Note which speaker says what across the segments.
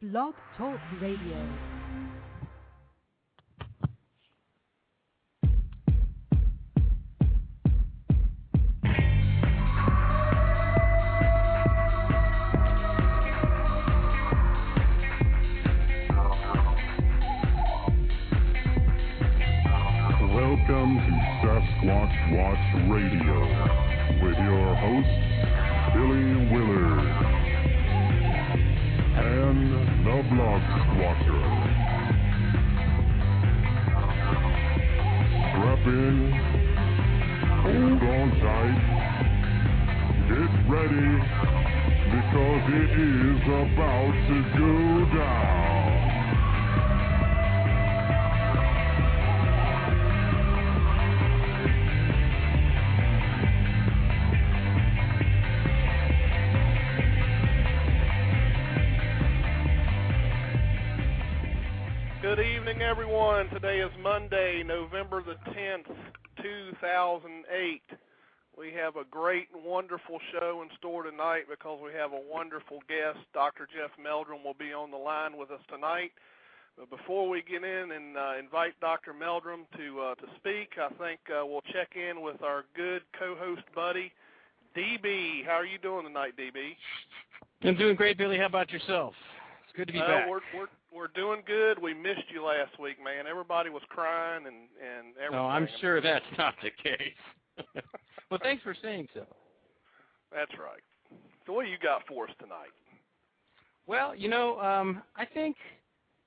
Speaker 1: Blog Talk Radio.
Speaker 2: Welcome to Sasquatch Watch Radio with your hosts, Billy Willard and the Blog Squatcher. Strap in, hold on tight, get ready, because it is about to go down.
Speaker 3: Good evening, everyone. Today is Monday, November the 10th, 2008. We have a great and wonderful show in store tonight because we have a wonderful guest. Dr. Jeff Meldrum will be on the line with us tonight. But before we get in and invite Dr. Meldrum to speak, I think we'll check in with our good co-host buddy, DB. How are you doing tonight, DB?
Speaker 4: I'm doing great, Billy. How about yourself? It's good to be back.
Speaker 3: We're doing good. We missed you last week, man. Everybody was crying and everything.
Speaker 4: No, I'm sure that's not the case. Well, thanks for saying so.
Speaker 3: That's right. So what do you got for us tonight?
Speaker 4: Well, I think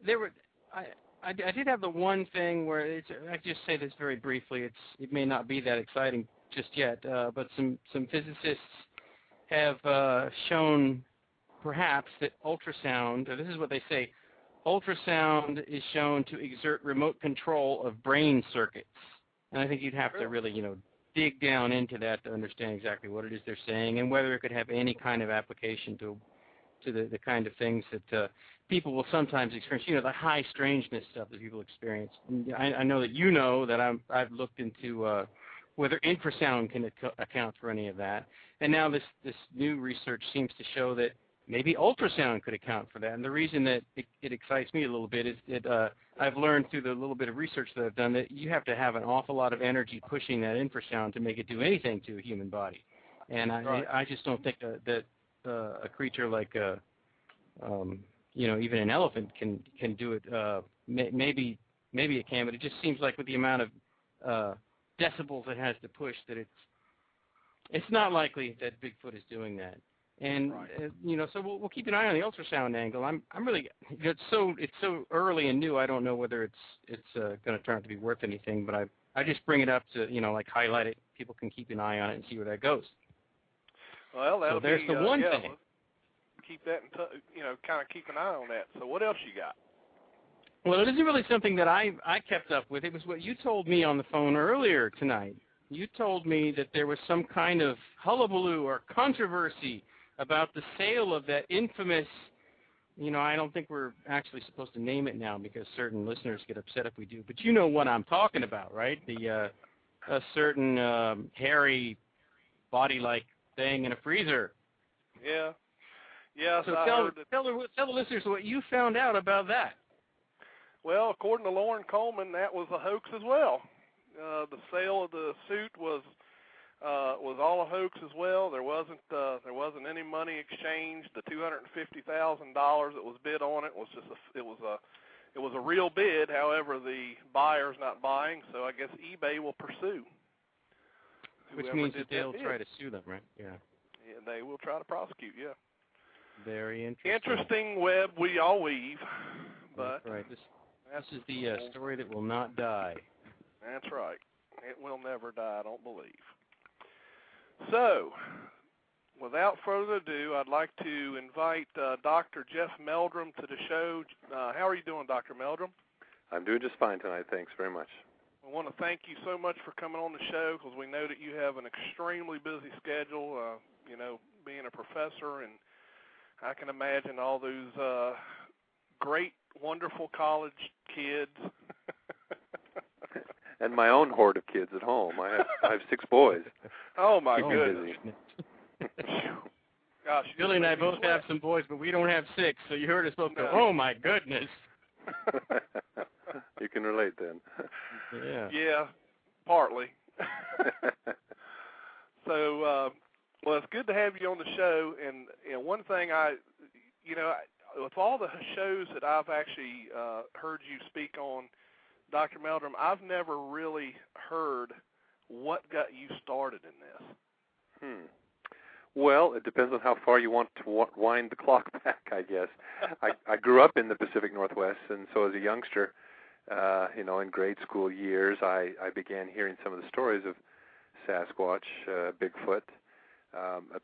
Speaker 4: there were. I did have the one thing where I just say this very briefly. It may not be that exciting just yet, but some physicists have shown perhaps that ultrasound. This is what they say. Ultrasound is shown to exert remote control of brain circuits. And I think you'd have to really, dig down into that to understand exactly what it is they're saying and whether it could have any kind of application to the kind of things that people will sometimes experience, the high strangeness stuff that people experience. And I know that I've looked into whether infrasound can account for any of that. And now this new research seems to show that maybe ultrasound could account for that. And the reason that it excites me a little bit is that I've learned through the little bit of research that I've done that you have to have an awful lot of energy pushing that infrasound to make it do anything to a human body. And I just don't think that a creature like, even an elephant can do it. Maybe it can, but it just seems like with the amount of decibels it has to push that it's not likely that Bigfoot is doing that. And so we'll keep an eye on the ultrasound angle. I'm really it's so early and new. I don't know whether it's going to turn out to be worth anything. But I just bring it up to highlight it. People can keep an eye on it and see where that goes.
Speaker 3: Well,
Speaker 4: there's the one thing.
Speaker 3: Keep that kind of keep an eye on that. So what else you got?
Speaker 4: Well, it isn't really something that I kept up with. It was what you told me on the phone earlier tonight. You told me that there was some kind of hullabaloo or controversy about the sale of that infamous, I don't think we're actually supposed to name it now because certain listeners get upset if we do, but you know what I'm talking about, right? A certain hairy body-like thing in a freezer.
Speaker 3: Yeah. Yes,
Speaker 4: so tell the listeners what you found out about that.
Speaker 3: Well, according to Lauren Coleman, that was a hoax as well. The sale of the suit was all a hoax as well. There wasn't any money exchanged. The $250,000 that was bid on it was it was a real bid. However, the buyer's not buying, so I guess eBay will pursue.
Speaker 4: Which means that they'll try to sue them, right? Yeah.
Speaker 3: Yeah, they will try to prosecute. Yeah.
Speaker 4: Very interesting.
Speaker 3: Interesting web we all weave, but
Speaker 4: that's right. This is the story that will not die.
Speaker 3: That's right. It will never die, I don't believe. So, without further ado, I'd like to invite Dr. Jeff Meldrum to the show. How are you doing, Dr. Meldrum?
Speaker 5: I'm doing just fine tonight. Thanks very much.
Speaker 3: I want to thank you so much for coming on the show because we know that you have an extremely busy schedule, being a professor, and I can imagine all those great, wonderful college kids.
Speaker 5: And my own horde of kids at home. I have 6 boys.
Speaker 3: Oh, my goodness. Gosh,
Speaker 4: Billy and I both have some boys, but we don't have 6. So you heard us both go, "Oh my goodness."
Speaker 5: You can relate then.
Speaker 4: Yeah.
Speaker 3: Yeah, partly. So, well, it's good to have you on the show. And one thing with all the shows that I've actually heard you speak on, Dr. Meldrum, I've never really heard what got you started in this.
Speaker 5: Well, it depends on how far you want to wind the clock back, I guess. I grew up in the Pacific Northwest, and so as a youngster, in grade school years, I began hearing some of the stories of Sasquatch, Bigfoot,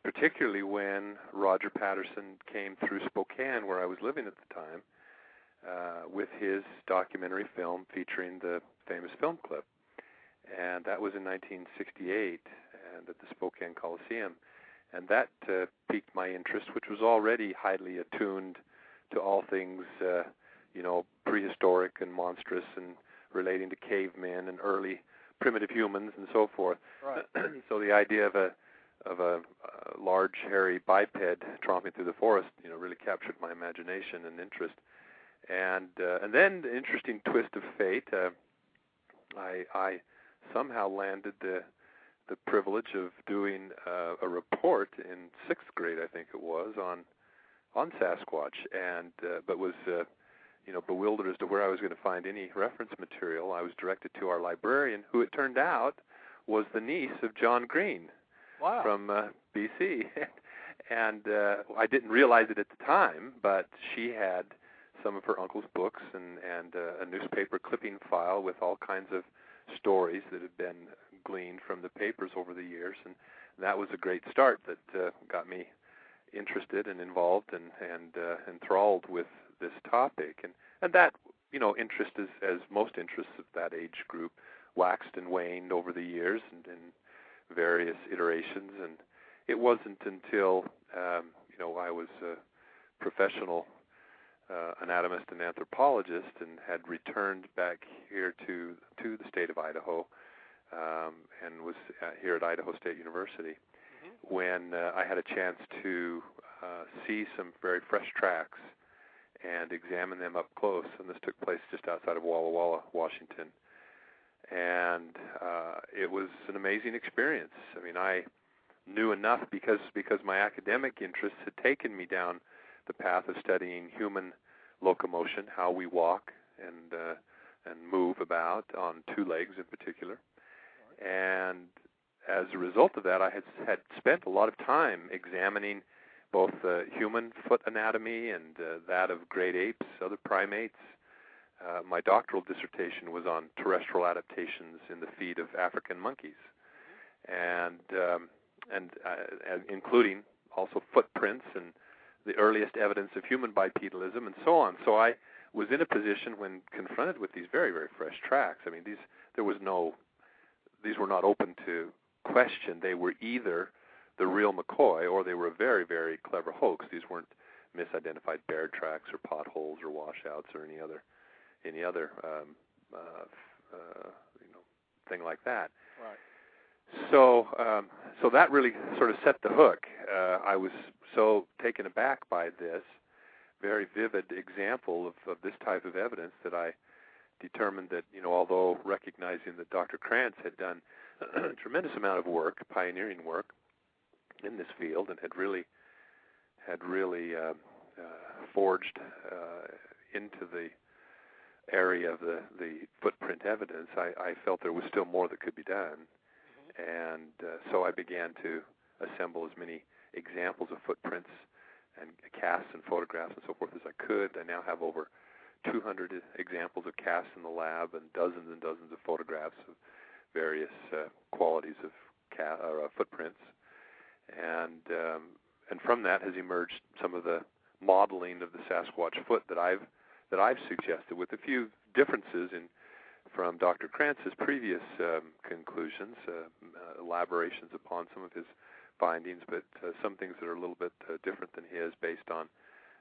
Speaker 5: particularly when Roger Patterson came through Spokane, where I was living at the time, with his documentary film featuring the famous film clip. And that was in 1968 and at the Spokane Coliseum. And that piqued my interest, which was already highly attuned to all things, prehistoric and monstrous and relating to cavemen and early primitive humans and so forth.
Speaker 3: Right.
Speaker 5: So the idea of a large, hairy biped tromping through the forest, really captured my imagination and interest. And then the interesting twist of fate, I somehow landed the privilege of doing a report in 6th grade, I think it was, on Sasquatch, and but was bewildered as to where I was going to find any reference material. I was directed to our librarian, who it turned out was the niece of John Green.
Speaker 3: Wow.
Speaker 5: From BC, and I didn't realize it at the time, but she had some of her uncle's books and a newspaper clipping file with all kinds of stories that had been gleaned from the papers over the years, and that was a great start that got me interested and involved and enthralled with this topic, and that interest, as most interests of that age group, waxed and waned over the years and various iterations, and it wasn't until I was a professional anatomist and anthropologist and had returned back here to the state of Idaho, and was here at Idaho State University, when I had a chance to see some very fresh tracks and examine them up close, and this took place just outside of Walla Walla, Washington. And it was an amazing experience. I mean, I knew enough because my academic interests had taken me down the path of studying human locomotion, how we walk and move about on 2 legs in particular. And as a result of that, I had spent a lot of time examining both human foot anatomy and that of great apes, other primates. My doctoral dissertation was on terrestrial adaptations in the feet of African monkeys, and including also footprints and the earliest evidence of human bipedalism and so on. So I was in a position when confronted with these very, very fresh tracks. I mean, these were not open to question. They were either the real McCoy or they were a very, very clever hoax. These weren't misidentified bear tracks or potholes or washouts or any other thing like that.
Speaker 3: Right.
Speaker 5: So that really sort of set the hook. I was so taken aback by this very vivid example of this type of evidence that I determined that, although recognizing that Dr. Krantz had done a tremendous amount of work, pioneering work in this field, and had really forged into the area of the footprint evidence, I felt there was still more that could be done. And so I began to assemble as many examples of footprints and casts and photographs and so forth as I could. I now have over 200 examples of casts in the lab and dozens of photographs of various qualities of footprints. And from that has emerged some of the modeling of the Sasquatch foot that I've suggested, with a few differences from Dr. Krantz's previous conclusions, elaborations upon some of his findings, but some things that are a little bit different than his, based on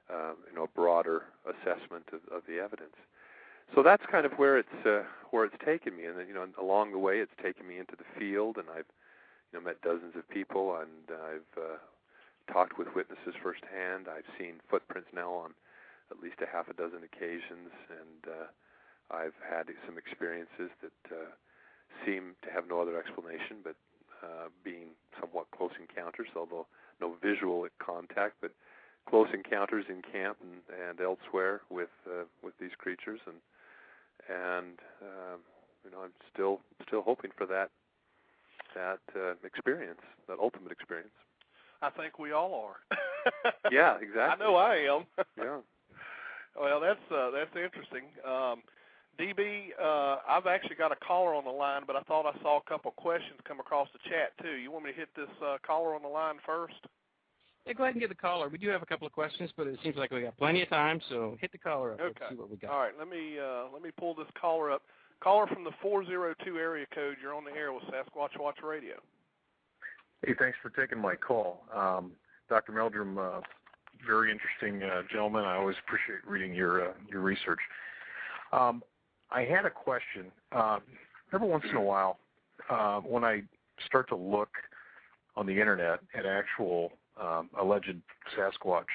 Speaker 5: a broader assessment of the evidence. So that's kind of where it's taken me, and along the way it's taken me into the field, and I've met dozens of people, and I've talked with witnesses firsthand. I've seen footprints now on at least a half a dozen occasions, and I've had some experiences that seem to have no other explanation but being somewhat close encounters, although no visual contact, but close encounters in camp and elsewhere with these creatures, and I'm still hoping for that experience, that ultimate experience.
Speaker 3: I think we all are.
Speaker 5: Yeah, exactly.
Speaker 3: I know I am.
Speaker 5: Yeah.
Speaker 3: Well, that's interesting. DB, I've actually got a caller on the line, but I thought I saw a couple questions come across the chat too. You want me to hit this caller on the line first?
Speaker 4: Yeah, go ahead and get the caller. We do have a couple of questions, but it seems like we got plenty of time, so hit the caller up.
Speaker 3: Okay.
Speaker 4: Let's see what we got.
Speaker 3: All right, let me pull this caller up. Caller from the 402 area code. You're on the air with Sasquatch Watch Radio.
Speaker 6: Hey, thanks for taking my call. Dr. Meldrum, very interesting gentleman. I always appreciate reading your research. I had a question. Every once in a while, when I start to look on the Internet at actual alleged Sasquatch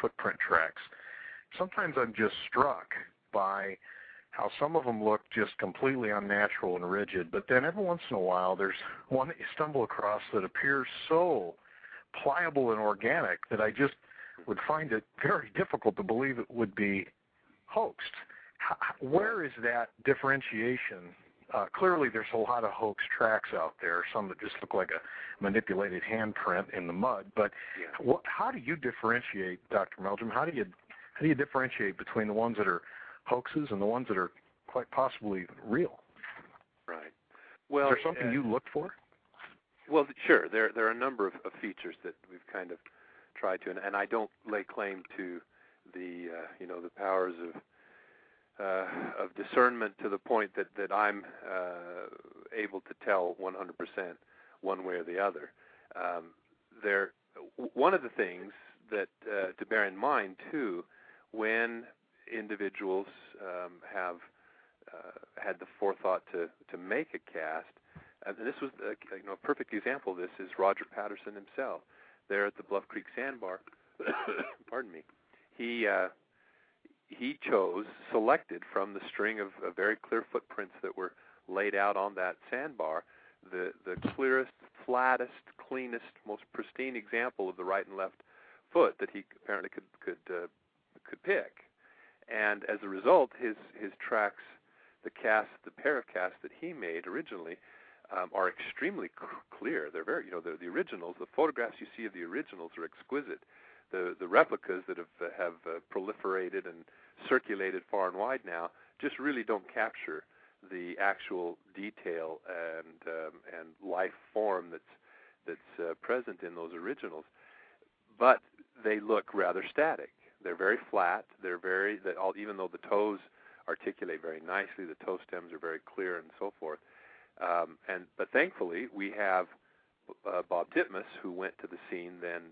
Speaker 6: footprint tracks, sometimes I'm just struck by how some of them look just completely unnatural and rigid, but then every once in a while there's one that you stumble across that appears so pliable and organic that I just would find it very difficult to believe it would be hoaxed. Where is that differentiation? Clearly there's a lot of hoax tracks out there, some that just look like a manipulated handprint in the mud, but how do you differentiate, Dr. Meldrum? How do you differentiate between the ones that are hoaxes and the ones that are quite possibly real?
Speaker 5: Right. Well,
Speaker 6: is there something you look for?
Speaker 5: Well, sure. There are a number of features that we've kind of tried to, and I don't lay claim to the the powers of discernment to the point that I'm able to tell 100% one way or the other. One of the things that to bear in mind too, when individuals have had the forethought to make a cast, and this was a perfect example of this is Roger Patterson himself there at the Bluff Creek Sandbar. Pardon me. He selected from the string of very clear footprints that were laid out on that sandbar the clearest, flattest, cleanest, most pristine example of the right and left foot that he apparently could pick. And as a result, his tracks, the pair of casts that he made originally, are extremely clear. They're very, the originals. The photographs you see of the originals are exquisite. The replicas that have proliferated and circulated far and wide now just really don't capture the actual detail and life form that's present in those originals. But they look rather static. They're very flat. Even though the toes articulate very nicely, the toe stems are very clear and so forth. But thankfully, we have Bob Titmus, who went to the scene then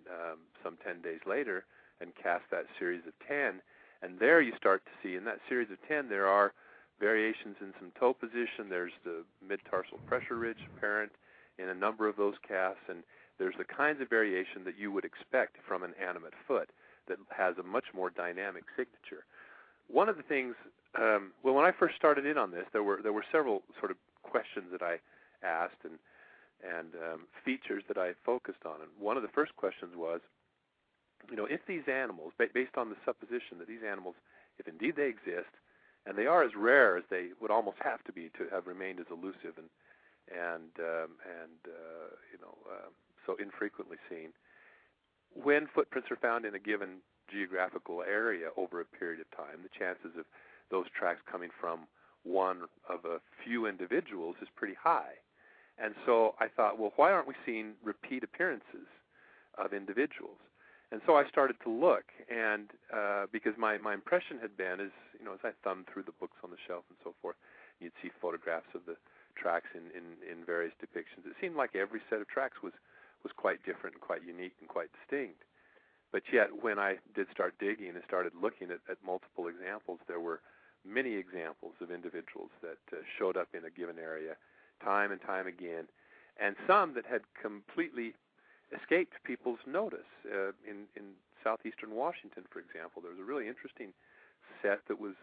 Speaker 5: some 10 days later and cast that series of 10. And there you start to see, in that series of 10, there are variations in some toe position. There's the mid-tarsal pressure ridge apparent in a number of those casts, and there's the kinds of variation that you would expect from an animate foot that has a much more dynamic signature. One of the things, when I first started in on this, there were several sort of questions that I asked and features that I focused on. And one of the first questions was, if these animals, based on the supposition that these animals, if indeed they exist, and they are as rare as they would almost have to be to have remained as elusive and so infrequently seen, when footprints are found in a given geographical area over a period of time, the chances of those tracks coming from one of a few individuals is pretty high. And so I thought, well, why aren't we seeing repeat appearances of individuals? And so I started to look, and because my impression had been, as I thumbed through the books on the shelf and so forth, you'd see photographs of the tracks in various depictions. It seemed like every set of tracks was quite different and quite unique and quite distinct. But yet, when I did start digging and started looking at multiple examples, there were many examples of individuals that showed up in a given area time and time again, and some that had completely escaped people's notice. In southeastern Washington, for example, there was a really interesting set that was,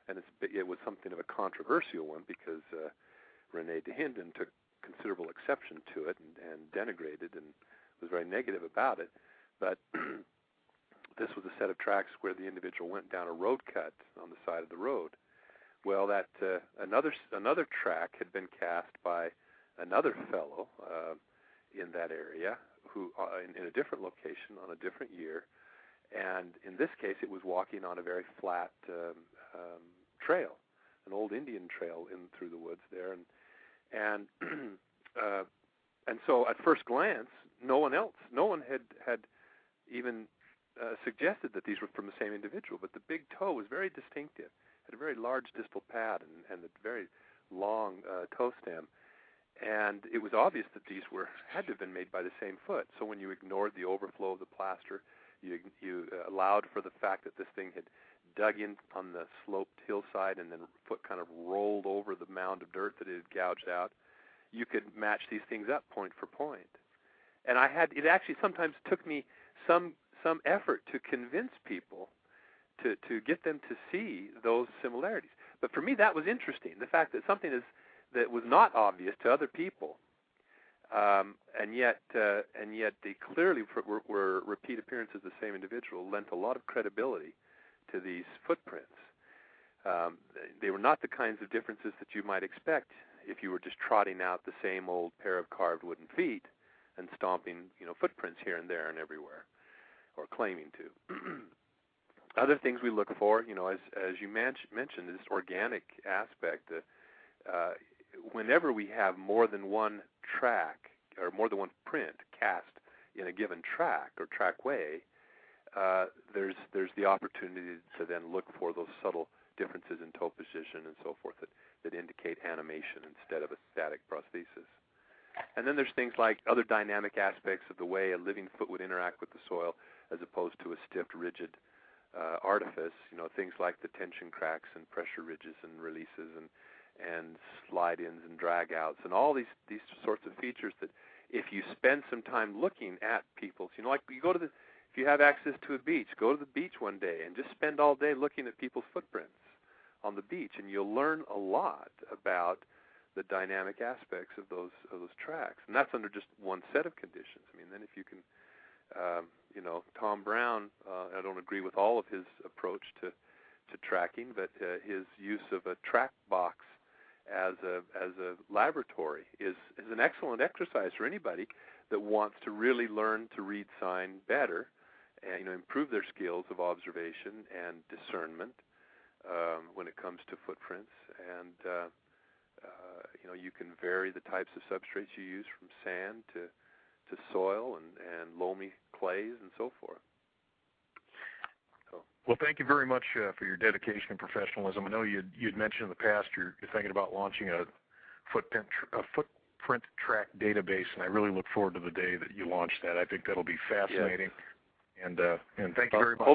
Speaker 5: and it was something of a controversial one because Renee DeHinden took considerable exception to it and denigrated and was very negative about it. But this was a set of tracks where the individual went down a road cut on the side of the road. Well, that another track had been cast by another fellow in that area who in a different location on a different year, and in this case it was walking on a very flat trail, an old Indian trail in through the woods there, and so at first glance no one had even suggested that these were from the same individual, but the big toe was very distinctive, had a very large distal pad and a very long toe stem. And it was obvious that these had to have been made by the same foot. So when you ignored the overflow of the plaster, you allowed for the fact that this thing had dug in on the sloped hillside and then foot kind of rolled over the mound of dirt that it had gouged out, you could match these things up point for point. And it actually sometimes took me some effort to convince people to get them to see those similarities. But for me, that was interesting. The fact that something that was not obvious to other people, and yet they clearly were repeat appearances of the same individual, lent a lot of credibility to these footprints. They were not the kinds of differences that you might expect if you were just trotting out the same old pair of carved wooden feet and stomping, footprints here and there and everywhere, or claiming to. Other things we look for, as you mentioned, this organic aspect. Whenever we have more than one track or more than one print cast in a given track or trackway, there's the opportunity to then look for those subtle differences in toe position and so forth that indicate animation instead of a static prosthesis. And then there's things like other dynamic aspects of the way a living foot would interact with the soil as opposed to a stiff, rigid artifice. Things like the tension cracks and pressure ridges and releases and slide-ins and drag-outs and all these sorts of features that if you spend some time looking at people's, like you go to if you have access to a beach, go to the beach one day and just spend all day looking at people's footprints on the beach, and you'll learn a lot about the dynamic aspects of those tracks. And that's under just one set of conditions. I mean, then if you can, Tom Brown, I don't agree with all of his approach to tracking, but his use of a track box as a laboratory is an excellent exercise for anybody that wants to really learn to read sign better and improve their skills of observation and discernment when it comes to footprints. And you can vary the types of substrates you use from sand to soil and loamy clays and so forth.
Speaker 6: Well, thank you very much for your dedication and professionalism. I know you'd mentioned in the past you're thinking about launching a footprint track database, and I really look forward to the day that you launch that. I think that'll be fascinating. Yes. And thank you very much.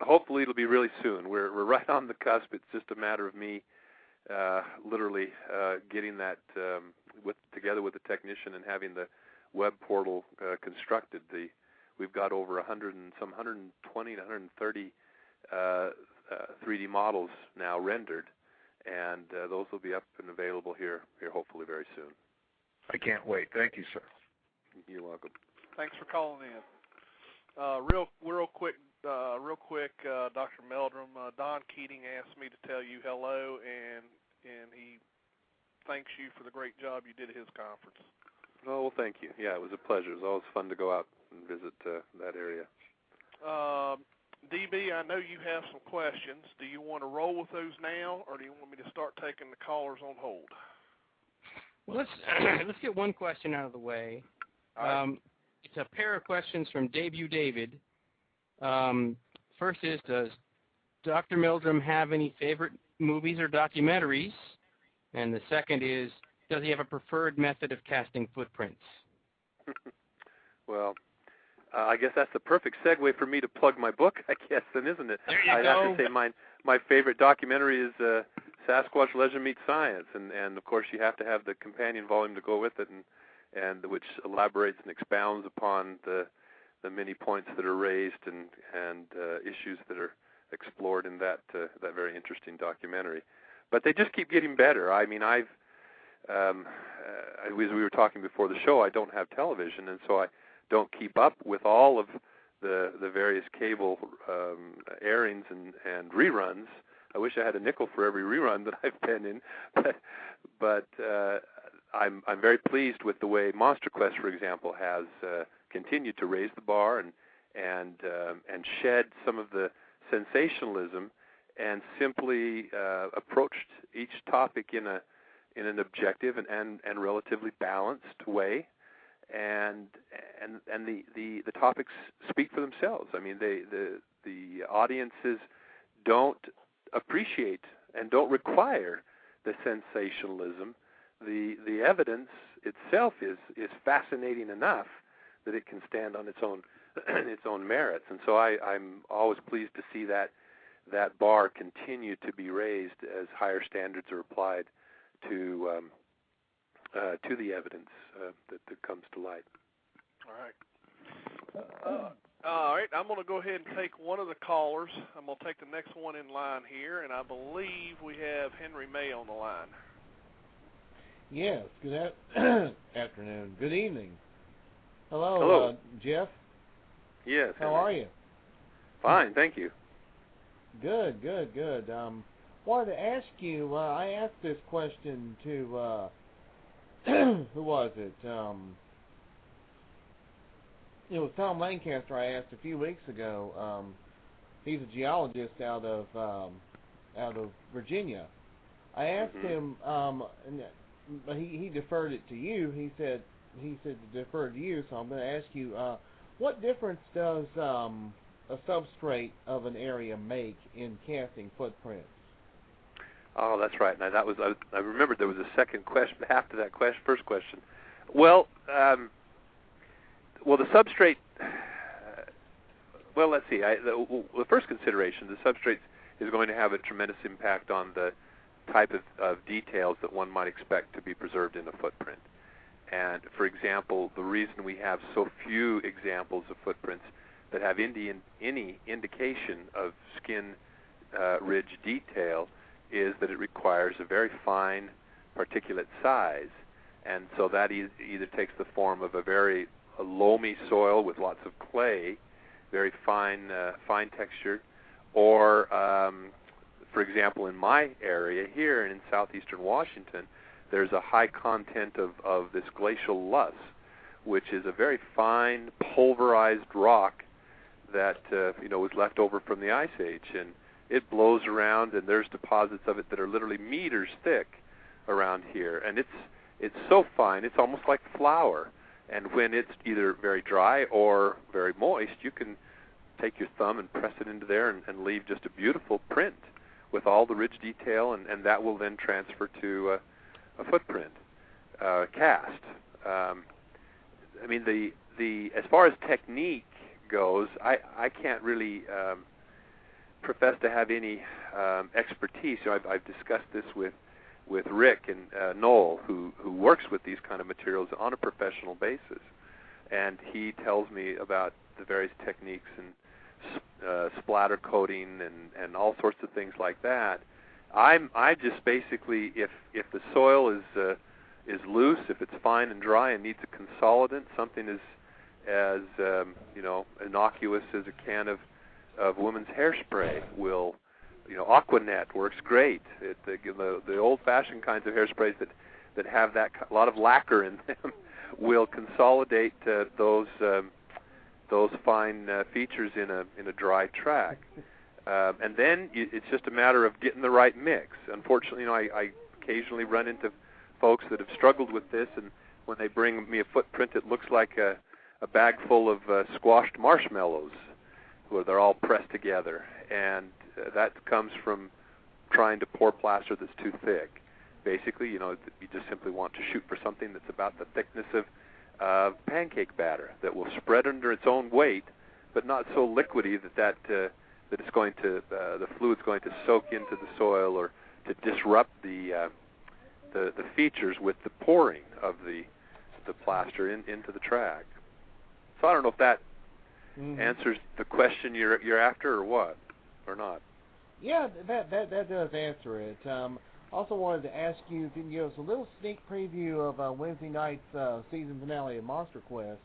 Speaker 5: Hopefully it'll be really soon. We're right on the cusp. It's just a matter of me literally getting that together with the technician and having the web portal constructed. We've got over 120 to 130 3D models now rendered, and those will be up and available here hopefully very soon.
Speaker 6: I can't wait. Thank you, sir.
Speaker 5: You're welcome.
Speaker 3: Thanks for calling in. Real quick, Dr. Meldrum, Don Keating asked me to tell you hello, and he thanks you for the great job you did at his conference.
Speaker 5: Oh, well, thank you. Yeah, it was a pleasure. It was always fun to go out and visit that area.
Speaker 3: DB, I know you have some questions. Do you want to roll with those now, or do you want me to start taking the callers on hold?
Speaker 4: Well, let's get one question out of the way. It's a pair of questions from Debut David. First is, does Dr. Meldrum have any favorite movies or documentaries? And the second is, does he have a preferred method of casting footprints?
Speaker 5: Well, I guess that's the perfect segue for me to plug my book, I guess, then, isn't it?
Speaker 4: There you
Speaker 5: I'd
Speaker 4: go.
Speaker 5: have to say my favorite documentary is Sasquatch Legend Meets Science, and of course you have to have the companion volume to go with it, and which elaborates and expounds upon the many points that are raised and issues that are explored in that very interesting documentary. But they just keep getting better. I mean, as we were talking before the show, I don't have television, and so I don't keep up with all of the various cable airings and reruns. I wish I had a nickel for every rerun that I've been in, but I'm very pleased with the way Monster Quest, for example, has continued to raise the bar and shed some of the sensationalism and simply approached each topic in an objective and relatively balanced way, and the topics speak for themselves. I mean, the audiences don't appreciate and don't require the sensationalism. The evidence itself is fascinating enough that it can stand on its own merits, and so I'm always pleased to see that bar continue to be raised as higher standards are applied to the evidence that comes to light.
Speaker 3: All right, I'm going to go ahead and take one of the callers. I'm going to take the next one in line here, and I believe we have Henry May on the line.
Speaker 7: Yes, good afternoon. Good evening.
Speaker 5: Hello.
Speaker 7: Jeff?
Speaker 5: Yes.
Speaker 7: How are you?
Speaker 5: Fine, thank you.
Speaker 7: Good. Wanted to ask you, I asked this question to, who was it? It was Tom Lancaster I asked a few weeks ago. He's a geologist out of Virginia. I asked him, but he deferred it to you. He said to defer to you, so I'm going to ask you, what difference does a substrate of an area make in casting footprints?
Speaker 5: Oh, that's right. Now I remembered there was a second question after that first question. Well, the substrate. Well, let's see. The first consideration, the substrate is going to have a tremendous impact on the type of details that one might expect to be preserved in a footprint. And, for example, the reason we have so few examples of footprints that have any indication of skin ridge detail is that it requires a very fine particulate size. And so that either takes the form of a very loamy soil with lots of clay, very fine textured, or, for example, in my area here in southeastern Washington, there's a high content of this glacial loess, which is a very fine pulverized rock that was left over from the Ice Age, and it blows around, and there's deposits of it that are literally meters thick around here, and it's so fine, it's almost like flour. And when it's either very dry or very moist, you can take your thumb and press it into there and leave just a beautiful print with all the ridge detail, and that will then transfer to a footprint cast. I mean, the as far as technique goes, I can't really profess to have any expertise. I've discussed this with Rick and Noel, who works with these kind of materials on a professional basis, and he tells me about the various techniques and splatter coating and all sorts of things like that. I just basically, if the soil is loose, if it's fine and dry and needs a consolidant, something as innocuous as a can of women's hairspray will. Aquanet works great. The old-fashioned kinds of hairsprays that have a lot of lacquer in them will consolidate those fine features in a dry track, and then it's just a matter of getting the right mix. Unfortunately, I occasionally run into folks that have struggled with this, and when they bring me a footprint, it looks like a bag full of squashed marshmallows, where they're all pressed together, and that comes from trying to pour plaster that's too thick. Basically, you just simply want to shoot for something that's about the thickness of pancake batter that will spread under its own weight, but not so liquidy that it's going to the fluid's going to soak into the soil or to disrupt the features with the pouring of the the plaster into the track. So I don't know if that answers the question you're after, or what, or not.
Speaker 7: Yeah, that does answer it. Also wanted to ask you if you can give us a little sneak preview of Wednesday night's season finale of Monster Quest.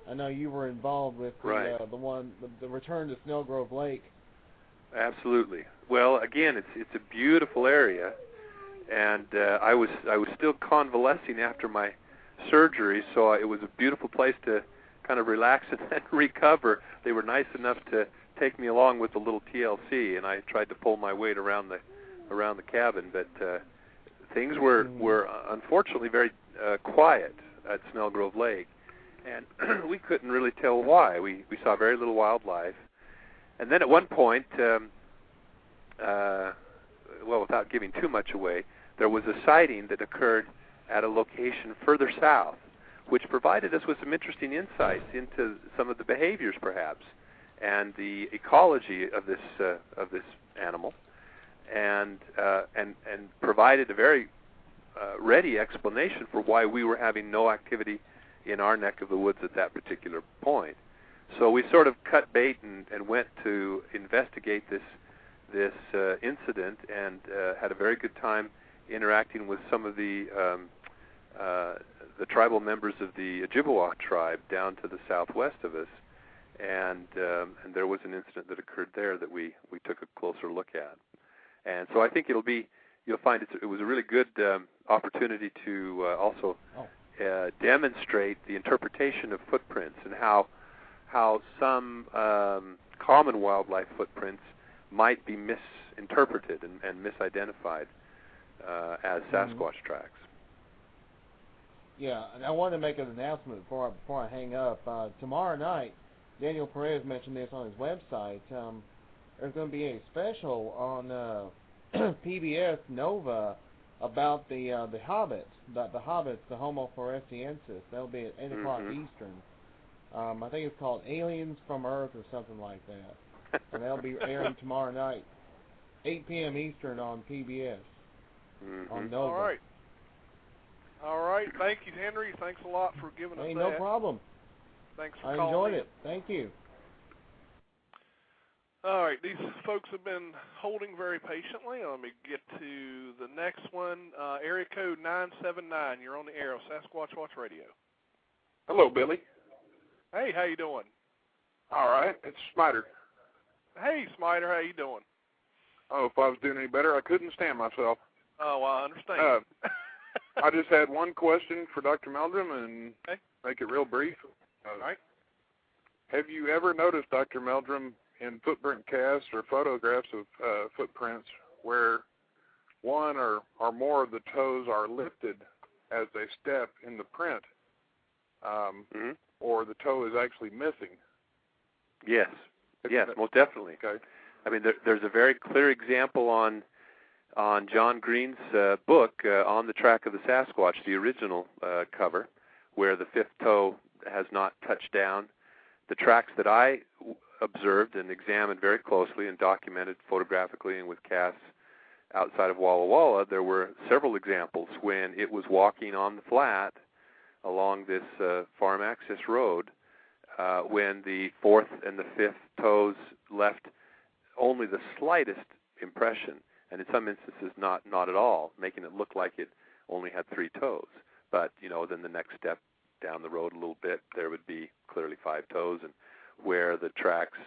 Speaker 7: I know you were involved with the return to Snellgrove Lake.
Speaker 5: Absolutely. Well, again, it's a beautiful area, and I was still convalescing after my surgery, so it was a beautiful place to kind of relax and recover. They were nice enough to take me along with a little TLC, and I tried to pull my weight around the cabin, but things were unfortunately very quiet at Snellgrove Lake, and we couldn't really tell why. We saw very little wildlife, and then at one point, without giving too much away, there was a sighting that occurred at a location further south, which provided us with some interesting insights into some of the behaviors, perhaps, and the ecology of this animal, and provided a very ready explanation for why we were having no activity in our neck of the woods at that particular point. So we sort of cut bait and went to investigate this incident, and had a very good time interacting with some of the tribal members of the Ojibwa tribe down to the southwest of us, and there was an incident that occurred there that we took a closer look at. And so I think you'll find it was a really good opportunity to also demonstrate the interpretation of footprints and how some common wildlife footprints might be misinterpreted and misidentified as Sasquatch tracks.
Speaker 7: Yeah, and I wanted to make an announcement before I hang up. Tomorrow night, Daniel Perez mentioned this on his website. There's going to be a special on PBS Nova about the hobbits, the Homo floresiensis. That'll be at 8 o'clock Eastern. I think it's called Aliens from Earth or something like that. And that'll be airing tomorrow night, 8 p.m. Eastern on PBS, on Nova.
Speaker 3: All right. Thank you, Henry. Thanks a lot for giving us that.
Speaker 7: No problem.
Speaker 3: Thanks for calling.
Speaker 7: I enjoyed it. Thank you.
Speaker 3: All right. These folks have been holding very patiently. Let me get to the next one. Area code 979. You're on the air of Sasquatch Watch Radio.
Speaker 8: Hello, Billy.
Speaker 3: Hey, how you doing?
Speaker 8: All right. It's Smiter.
Speaker 3: Hey, Smiter. How you doing?
Speaker 8: Oh, if I was doing any better, I couldn't stand myself.
Speaker 3: Oh, I understand.
Speaker 8: I just had one question for Dr. Meldrum, and make it real brief.
Speaker 3: All right.
Speaker 8: Have you ever noticed, Dr. Meldrum, in footprint casts or photographs of footprints where one or more of the toes are lifted as they step in the print, or the toe is actually missing?
Speaker 5: Yes, most definitely.
Speaker 8: Okay.
Speaker 5: I mean, there's a very clear example on John Green's book, On the Track of the Sasquatch, the original cover, where the fifth toe has not touched down. The tracks that I observed and examined very closely and documented photographically and with casts outside of Walla Walla, there were several examples when it was walking on the flat along this farm access road, when the fourth and the fifth toes left only the slightest impression, and in some instances not at all, making it look like it only had 3 toes. But, then the next step down the road a little bit, there would be clearly 5 toes, and where the tracks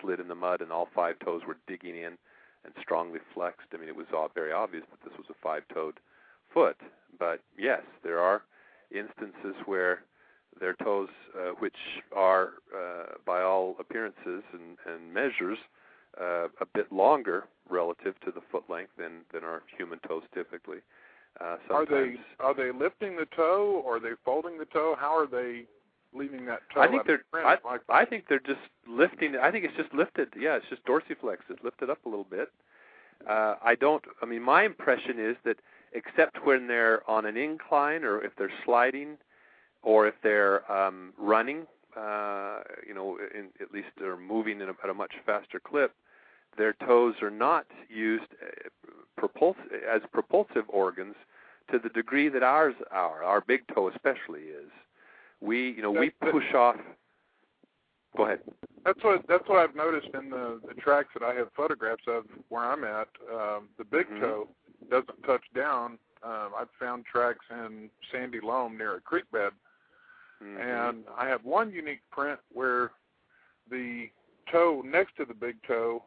Speaker 5: slid in the mud and all 5 toes were digging in and strongly flexed, I mean, it was very obvious that this was a 5-toed foot. But, yes, there are instances where their toes, which are, by all appearances and measures, a bit longer relative to the foot length than our human toes typically.
Speaker 8: Are they lifting the toe, or are they folding the toe? How are they leaving that toe?
Speaker 5: I think they're just lifting. I think it's just lifted. Yeah, it's just dorsiflexed. It's lifted up a little bit. My impression is that except when they're on an incline, or if they're sliding, or if they're running, at least they're moving at a much faster clip, their toes are not used as propulsive organs to the degree that our big toe especially is, we push off. Go ahead.
Speaker 8: That's what I've noticed in the tracks that I have photographs of where I'm at. The big toe doesn't touch down. I've found tracks in sandy loam near a creek bed, and I have one unique print where the toe next to the big toe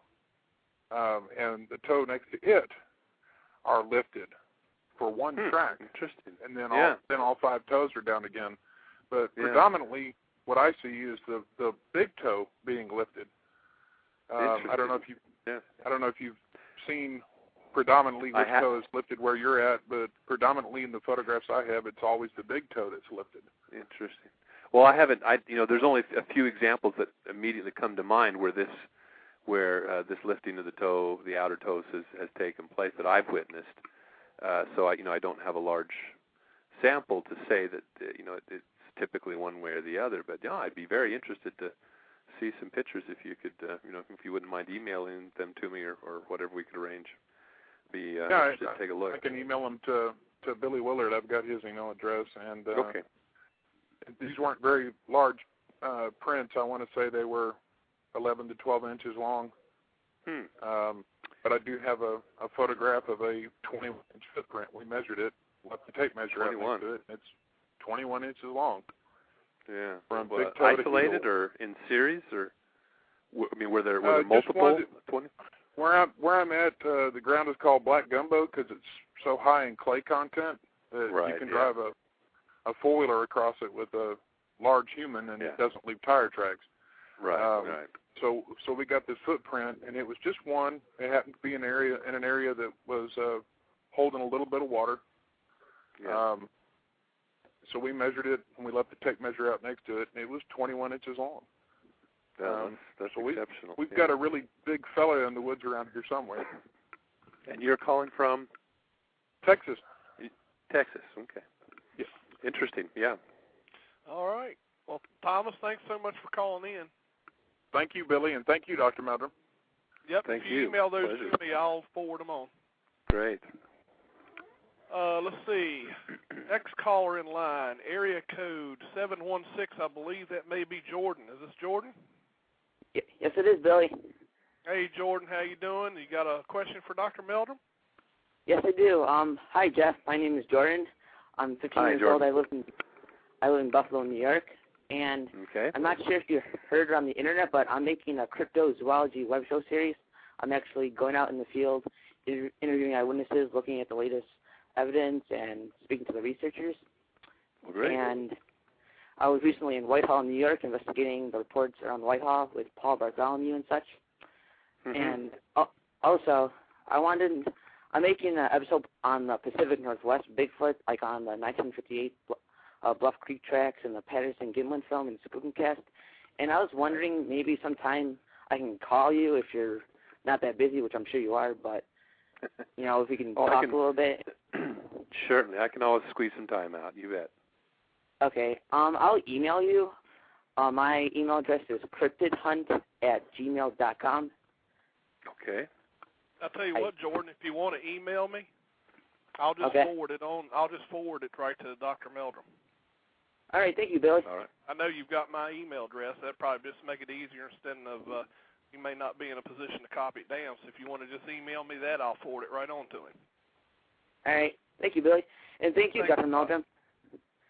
Speaker 8: and the toe next to it are lifted for one track.
Speaker 5: Interesting.
Speaker 8: And then all 5 toes are down again. But predominantly, what I see is the big toe being lifted. I don't know if you've seen predominantly which toe is lifted where you're at, but predominantly in the photographs I have, it's always the big toe that's lifted.
Speaker 5: Interesting. Well, I haven't. There's only a few examples that immediately come to mind where this lifting of the toe, the outer toes, has taken place that I've witnessed. So I don't have a large sample to say that it's typically one way or the other. But yeah, I'd be very interested to see some pictures if you could, if you wouldn't mind emailing them to me or whatever we could arrange. Be interested to take a look.
Speaker 8: I can email them to Billy Willard. I've got his email address, and
Speaker 5: okay.
Speaker 8: These weren't very large prints. I want to say they were 11 to 12 inches long. But I do have a photograph of a 21-inch footprint. We measured it, left the tape measure out next to it. It's 21 inches long.
Speaker 5: Yeah.
Speaker 8: From big toe
Speaker 5: isolated
Speaker 8: to
Speaker 5: or in series, or were there multiple? 20?
Speaker 8: Where I'm at, the ground is called black gumbo because it's so high in clay content that you can drive a four-wheeler across it with a large human and it doesn't leave tire tracks.
Speaker 5: Right.
Speaker 8: So we got this footprint, and it was just one. It happened to be in an area that was holding a little bit of water.
Speaker 5: Yeah.
Speaker 8: So we measured it, and we left the tape measure out next to it, and it was 21 inches long.
Speaker 5: That's exceptional.
Speaker 8: We've got a really big fella in the woods around here somewhere.
Speaker 5: And you're calling from?
Speaker 8: Texas.
Speaker 5: Texas, okay.
Speaker 8: Yeah.
Speaker 5: Interesting, yeah.
Speaker 3: All right. Well, Thomas, thanks so much for calling in.
Speaker 8: Thank you, Billy, and thank you, Dr. Meldrum.
Speaker 3: Yep,
Speaker 5: thank
Speaker 3: if you email those
Speaker 5: Pleasure.
Speaker 3: to me, I'll forward them on.
Speaker 5: Great.
Speaker 3: Let's see. Next caller in line, area code 716. I believe that may be Jordan. Is this Jordan?
Speaker 9: Yes, it is, Billy.
Speaker 3: Hey, Jordan, how you doing? You got a question for Dr. Meldrum?
Speaker 9: Yes, I do. Hi, Jeff. My name is Jordan. I'm 15 years old. I live in Buffalo, New York. And I'm not sure if you heard it on the internet, but I'm making a cryptozoology web show series. I'm actually going out in the field, interviewing eyewitnesses, looking at the latest evidence, and speaking to the researchers.
Speaker 5: Well, great.
Speaker 9: And I was recently in Whitehall, New York, investigating the reports around Whitehall with Paul Bartholomew and such. And also, I'm making an episode on the Pacific Northwest Bigfoot, like on the 1958 Bluff Creek tracks and the Patterson-Gimlin film and Spookcast. And I was wondering maybe sometime I can call you if you're not that busy, which I'm sure you are, but, if we can talk a little bit.
Speaker 5: Certainly. I can always squeeze some time out. You bet.
Speaker 9: Okay. I'll email you. My email address is cryptidhunt@gmail.com.
Speaker 5: Okay.
Speaker 3: I'll tell you what, Jordan, if you want to email me, I'll just forward it on. I'll just forward it right to Dr. Meldrum.
Speaker 9: All right. Thank you, Billy.
Speaker 5: All right.
Speaker 3: I know you've got my email address. That'd probably just make it easier instead of you may not be in a position to copy it down. So if you want to just email me that, I'll forward it right on to him.
Speaker 9: All right. Thank you, Billy. And thank you, Dr. Meldrum.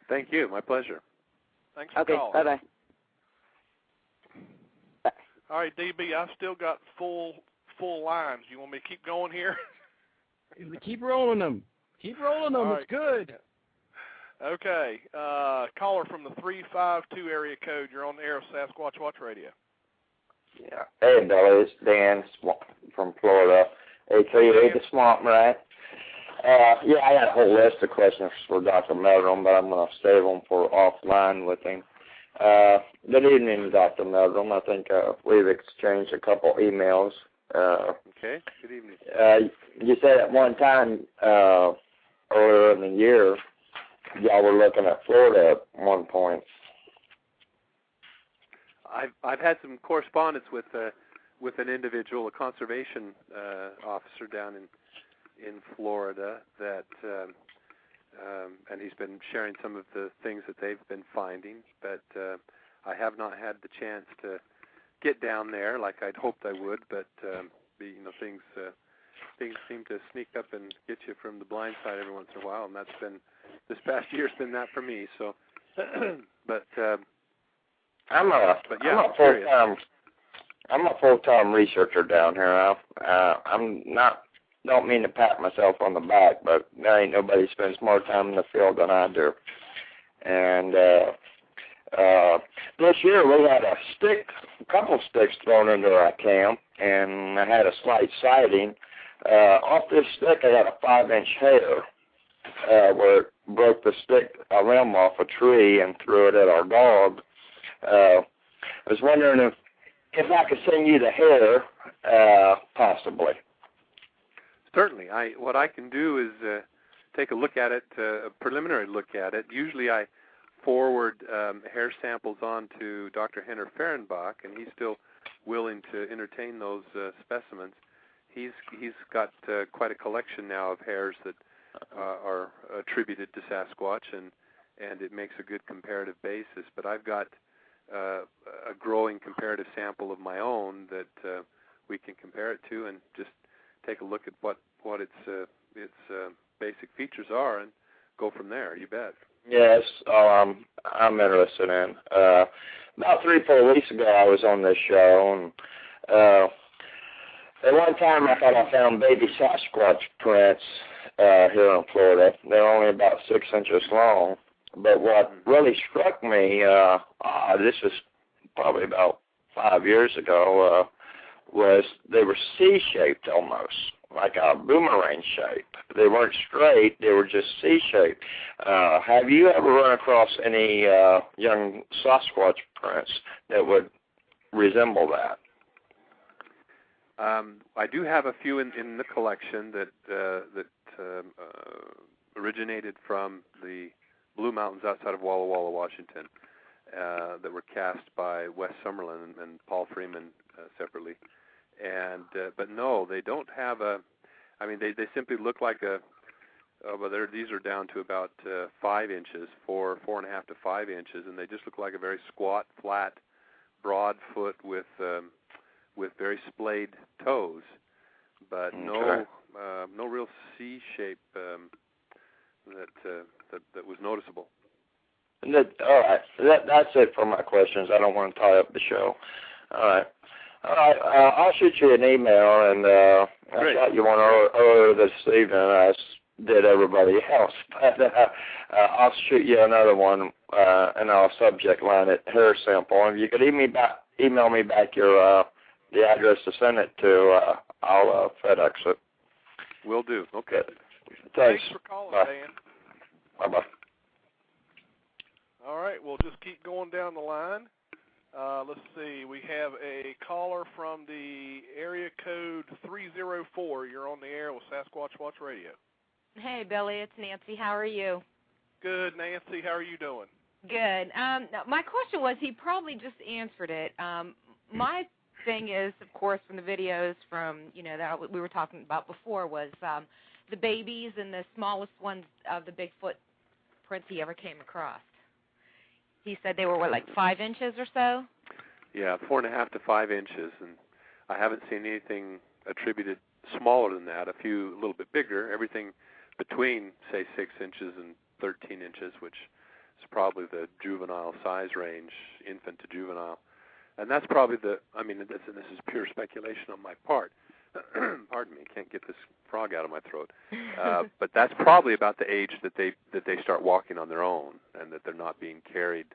Speaker 5: Thank you. My pleasure.
Speaker 3: Thanks for calling.
Speaker 9: Bye-bye. Bye.
Speaker 3: All right, DB, I've still got full lines. You want me to keep going here?
Speaker 4: Keep rolling them. Keep rolling them.
Speaker 3: All
Speaker 4: It's good.
Speaker 3: Okay. Caller from the 352 area code. You're on the air of Sasquatch Watch Radio.
Speaker 10: Yeah. Hey, Billy. It's Dan from Florida, a.k.a. the Swamp Rat. I got a whole list of questions for Dr. Meldrum, but I'm going to save them for offline with him. Good evening, Dr. Meldrum. I think we've exchanged a couple emails.
Speaker 5: Okay. Good evening.
Speaker 10: You said at one time earlier in the year, y'all were looking at Florida at one point.
Speaker 5: I've had some correspondence with an individual, a conservation officer down in Florida that and he's been sharing some of the things that they've been finding. But I have not had the chance to get down there like I'd hoped I would. But things seem to sneak up and get you from the blind side every once in a while, and that's been this past year's been that for me. So,
Speaker 10: I'm a full-time researcher down here. Don't mean to pat myself on the back, but there ain't nobody spends more time in the field than I do. And this year we had a couple sticks thrown into our camp, and I had a slight sighting. Off this stick, I had a 5-inch hair where it broke the stick, a limb off a tree, and threw it at our dog. I was wondering if I could send you the hair, possibly.
Speaker 5: Certainly. What I can do is take a look at it, a preliminary look at it. Usually I forward hair samples on to Dr. Henner Fehrenbach, and he's still willing to entertain those specimens. He's got quite a collection now of hairs that are attributed to Sasquatch, and it makes a good comparative basis. But I've got a growing comparative sample of my own that we can compare it to, and just take a look at what its basic features are, and go from there. You bet.
Speaker 10: Yes, I'm interested in. About 3-4 weeks ago, I was on this show, and at one time I thought I found baby Sasquatch prints here in Florida. They're only about 6 inches long. But what really struck me, this was probably about 5 years ago, was they were C-shaped almost, like a boomerang shape. They weren't straight, they were just C-shaped. Have you ever run across any young Sasquatch prints that would resemble that?
Speaker 5: I do have a few in the collection that originated from the Blue Mountains outside of Walla Walla, Washington, that were cast by Wes Summerlin and Paul Freeman separately. And but no, they don't have a. I mean, they simply look like a. Well, these are down to about 5 inches, 4.5 to 5 inches, and they just look like a very squat, flat, broad foot with very splayed toes, but no real C shape that was noticeable.
Speaker 10: All right, that's it for my questions. I don't want to tie up the show. All right. I'll shoot you an email, and I shot you one earlier this evening, as did everybody else. But I'll shoot you another one, and I'll subject line it hair sample. And if you could email me back your the address to send it to, I'll FedEx it.
Speaker 5: Will do. Okay.
Speaker 10: Thanks
Speaker 3: for calling,
Speaker 10: Bye.
Speaker 3: Dan.
Speaker 10: Bye-bye.
Speaker 3: All right, we'll just keep going down the line. Let's see. We have a caller from the area code 304. You're on the air with Sasquatch Watch Radio.
Speaker 11: Hey, Billy. It's Nancy. How are you?
Speaker 3: Good, Nancy. How are you doing?
Speaker 11: Good. My question was, he probably just answered it. My thing is, of course, from the videos from, that we were talking about before, was the babies and the smallest ones of the Bigfoot prints he ever came across. He said they were, like 5 inches or so?
Speaker 5: Yeah, 4.5 to 5 inches, and I haven't seen anything attributed smaller than that, a few a little bit bigger, everything between, say, 6 inches and 13 inches, which is probably the juvenile size range, infant to juvenile. And that's probably this is pure speculation on my part. Pardon me, can't get this frog out of my throat. But that's probably about the age that they start walking on their own, and that they're not being carried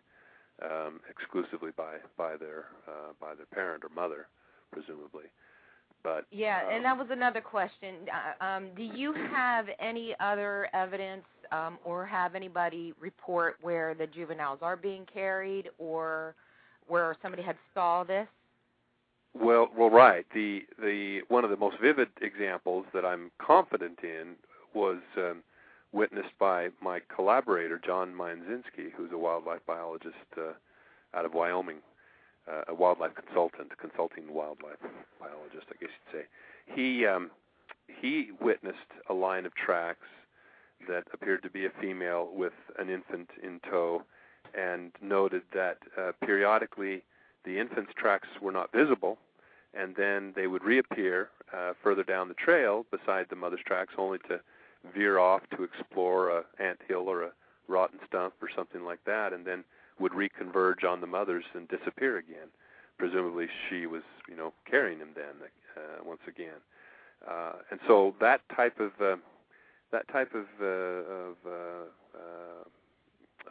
Speaker 5: exclusively by their parent or mother, presumably. But
Speaker 11: yeah, and that was another question. Do you have any other evidence or have anybody report where the juveniles are being carried, or where somebody had saw this?
Speaker 5: Well, right. The one of the most vivid examples that I'm confident in was witnessed by my collaborator, John Mianzinski, who's a wildlife biologist out of Wyoming, a wildlife consulting wildlife biologist, I guess you'd say. He witnessed a line of tracks that appeared to be a female with an infant in tow, and noted that periodically the infant's tracks were not visible, and then they would reappear further down the trail beside the mother's tracks, only to veer off to explore a anthill or a rotten stump or something like that, and then would reconverge on the mother's and disappear again. Presumably she was, carrying him then once again. And so that type of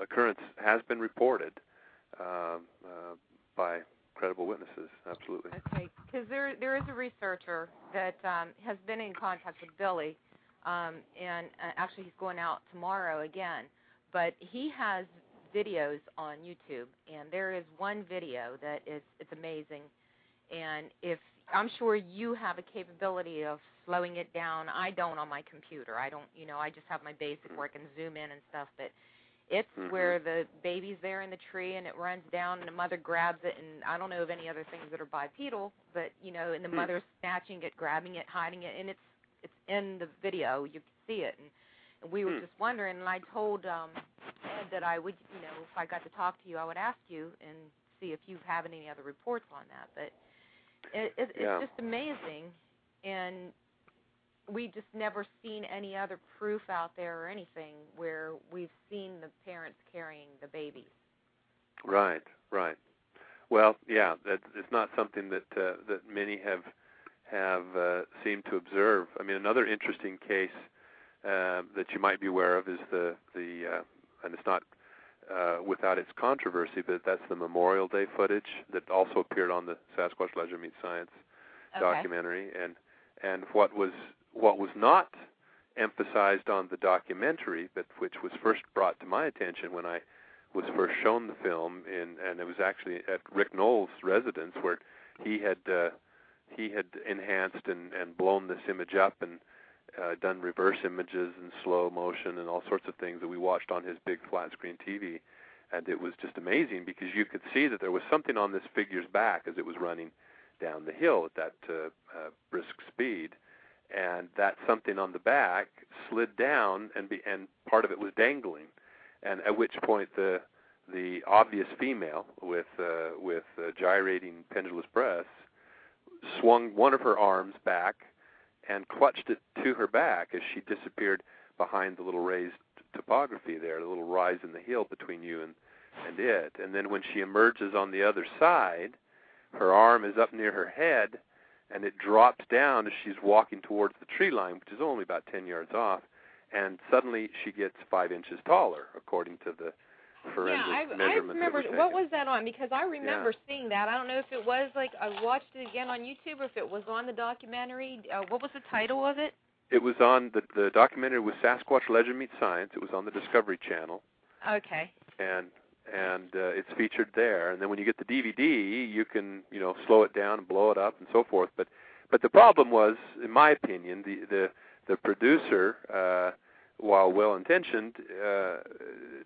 Speaker 5: occurrence has been reported by credible witnesses. Absolutely.
Speaker 11: Okay, because there is a researcher that has been in contact with Billy, and actually he's going out tomorrow again. But he has videos on YouTube, and there is one video that it's amazing. And if I'm sure you have a capability of slowing it down. I don't on my computer. I don't, I just have my basic where I can zoom in and stuff. But it's where the baby's there in the tree and it runs down and the mother grabs it. And I don't know of any other things that are bipedal, but and the mother's snatching it, grabbing it, hiding it, and it's in the video. You can see it. And we were just wondering, and I told Ed that I would, if I got to talk to you, I would ask you and see if you have any other reports on that. But it's just amazing, and we just never seen any other proof out there or anything where we've seen the parents carrying the babies.
Speaker 5: Right. Well, yeah, it's not something that many have seemed to observe. I mean, another interesting case that you might be aware of is the and it's not without its controversy, but that's the Memorial Day footage that also appeared on the Sasquatch Legend Meets Science documentary. And what was not emphasized on the documentary, but which was first brought to my attention when I was first shown the film, and it was actually at Rick Knoll's residence, where he had enhanced and blown this image up and done reverse images and slow motion and all sorts of things that we watched on his big flat screen TV. And it was just amazing because you could see that there was something on this figure's back as it was running down the hill at that brisk speed. And that something on the back slid down, and part of it was dangling. And at which point the obvious female with gyrating pendulous breasts swung one of her arms back and clutched it to her back as she disappeared behind the little raised topography there, the little rise in the hill between you and it. And then when she emerges on the other side, her arm is up near her head, and it drops down as she's walking towards the tree line, which is only about 10 yards off, and suddenly she gets 5 inches taller, according to the forensic measurements.
Speaker 11: I remember. What was that on? Because I remember seeing that. I don't know if it was I watched it again on YouTube or if it was on the documentary. What was the title of it?
Speaker 5: It was on the documentary was Sasquatch Legend Meets Science. It was on the Discovery Channel.
Speaker 11: Okay.
Speaker 5: And it's featured there. And then when you get the DVD, you can slow it down and blow it up and so forth. But the problem was, in my opinion, the producer, while well-intentioned,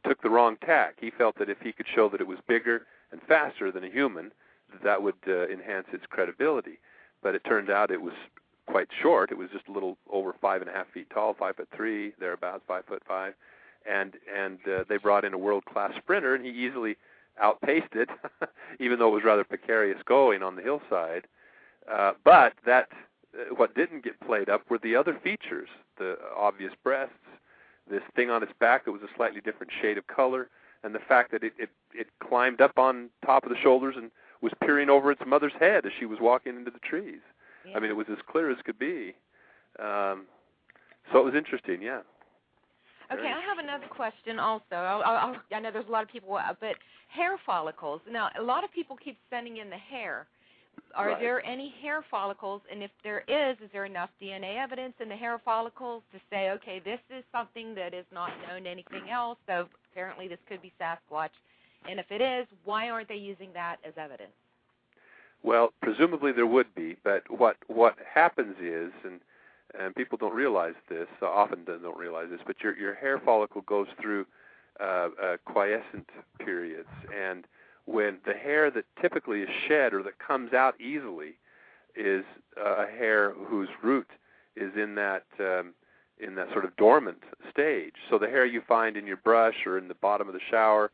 Speaker 5: took the wrong tack. He felt that if he could show that it was bigger and faster than a human, that would enhance its credibility. But it turned out it was quite short. It was just a little over 5.5 feet tall, 5'3", thereabouts, 5'5", and they brought in a world-class sprinter, and he easily outpaced it, even though it was rather precarious going on the hillside. But what didn't get played up were the other features, the obvious breasts, this thing on its back that was a slightly different shade of color, and the fact that it climbed up on top of the shoulders and was peering over its mother's head as she was walking into the trees. Yeah. I mean, it was as clear as could be. So it was interesting, yeah.
Speaker 11: Okay, I have another question also. I know there's a lot of people, but hair follicles. Now, a lot of people keep sending in the hair. Are there any hair follicles, and if there is there enough DNA evidence in the hair follicles to say, okay, this is something that is not known to anything else, so apparently this could be Sasquatch, and if it is, why aren't they using that as evidence?
Speaker 5: Well, presumably there would be, but what happens is, and people don't realize this, often don't realize this, but your hair follicle goes through quiescent periods, and when the hair that typically is shed or that comes out easily is a hair whose root is in that in that sort of dormant stage. So the hair you find in your brush or in the bottom of the shower,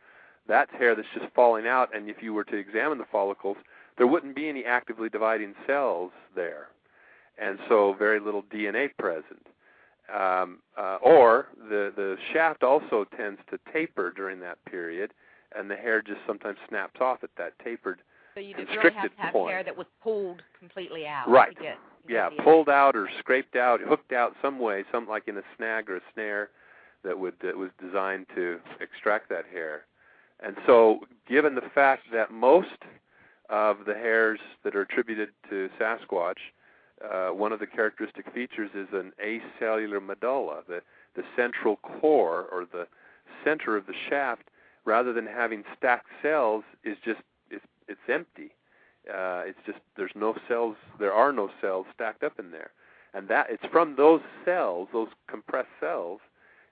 Speaker 5: that's hair that's just falling out, and if you were to examine the follicles, there wouldn't be any actively dividing cells there, and so very little DNA present. Or the shaft also tends to taper during that period, and the hair just sometimes snaps off at that tapered,
Speaker 11: so you
Speaker 5: constricted
Speaker 11: really have to have
Speaker 5: point.
Speaker 11: hair that was pulled completely out.
Speaker 5: Right.
Speaker 11: To get
Speaker 5: Pulled out or scraped out, hooked out some way, some like in a snag or a snare that was designed to extract that hair. And so, given the fact that most of the hairs that are attributed to Sasquatch, one of the characteristic features is an acellular medulla, the central core or the center of the shaft, rather than having stacked cells, is just it's empty. It's just there are no cells stacked up in there, and that it's from those cells, those compressed cells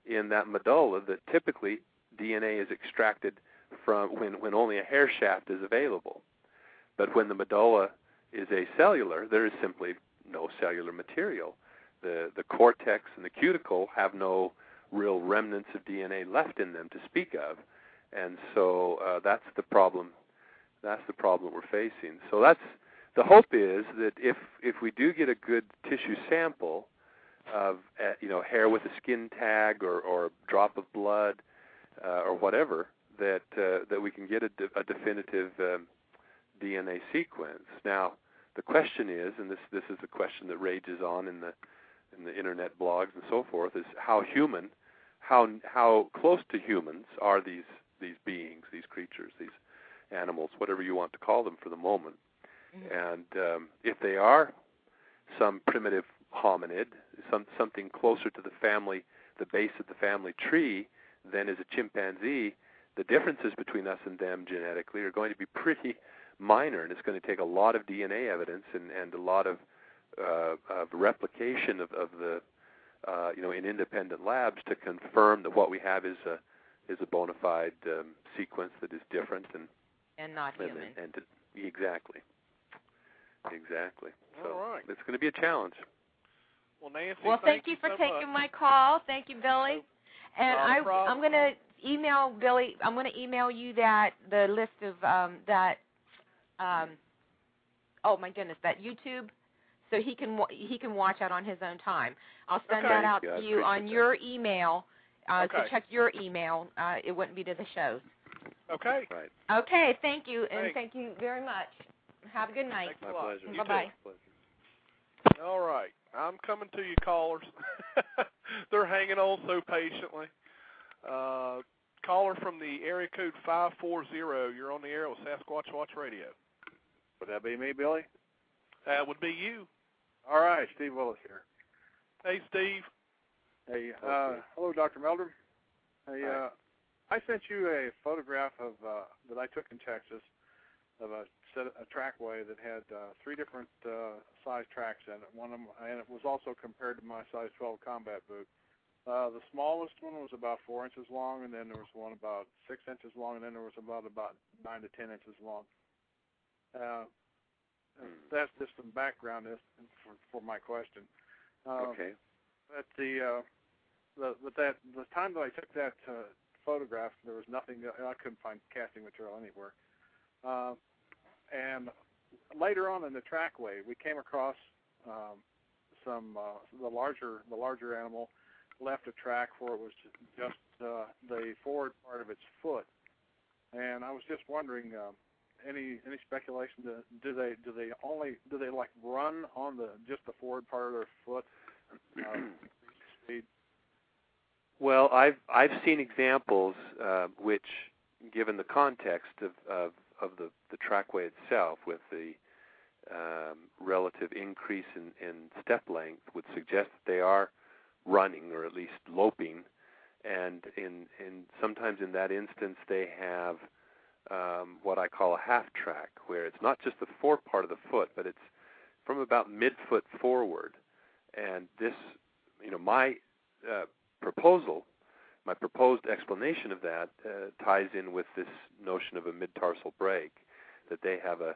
Speaker 5: in that medulla, that typically DNA is extracted from when only a hair shaft is available. But when the medulla is acellular, there is simply no cellular material. The cortex and the cuticle have no real remnants of DNA left in them to speak of, and so that's the problem. That's the problem we're facing. So that's the hope is that if we do get a good tissue sample of hair with a skin tag or a drop of blood or whatever, that we can get a definitive DNA sequence. Now the question is, and this is a question that rages on in the internet blogs and so forth, is how close to humans are these beings, these creatures, these animals, whatever you want to call them for the moment. And if they are some primitive hominid, something closer to the base of the family tree than is a chimpanzee, the differences between us and them genetically are going to be pretty minor, and it's going to take a lot of DNA evidence and a lot of replication of the in independent labs to confirm that what we have is a bona fide sequence that is different
Speaker 11: and not human.
Speaker 5: Exactly. So
Speaker 3: all right.
Speaker 5: It's going to be a challenge.
Speaker 3: Well, Nancy,
Speaker 11: thank you for
Speaker 3: so
Speaker 11: taking
Speaker 3: much.
Speaker 11: my call. Thank you, Billy. And I'm going to email Billy. I'm going to email you the list of that. Oh my goodness, that YouTube, so he can watch that on his own time. I'll send that out to you on your email. So check your email. It wouldn't be to the show.
Speaker 3: Okay.
Speaker 5: Right.
Speaker 11: Okay. Thank you, and thank you very much. Have a good night.
Speaker 3: Thanks a lot.
Speaker 5: Pleasure.
Speaker 11: Bye-bye.
Speaker 3: All right. I'm coming to you, callers. They're hanging on so patiently. Caller from the area code 540. You're on the air with Sasquatch Watch Radio.
Speaker 8: Would that be me, Billy?
Speaker 3: That would be you.
Speaker 8: All right, Steve Willis here.
Speaker 3: Hey, Steve.
Speaker 8: Hey, hello, Dr. Meldrum. Hey, I sent you a photograph of that I took in Texas of a trackway that had 3 different size tracks in it. One of them, and it was also compared to my size 12 combat boot. The smallest one was about 4 inches long, and then there was one about 6 inches long, and then there was about 9 to 10 inches long. That's just some background for my question.
Speaker 5: Okay.
Speaker 8: At the time that I took that photograph, there was nothing. I couldn't find casting material anywhere. And later on in the trackway, we came across the larger animal left a track where it was just the forward part of its foot. And I was just wondering, any speculation? Do they like run on just the forward part of their foot? Speed?
Speaker 5: Well, I've seen examples which, given the context of the trackway itself, with the relative increase in step length, would suggest that they are running or at least loping, and sometimes in that instance they have what I call a half track, where it's not just the fore part of the foot, but it's from about midfoot forward. And this, my proposed explanation of that ties in with this notion of a mid-tarsal break, that they have a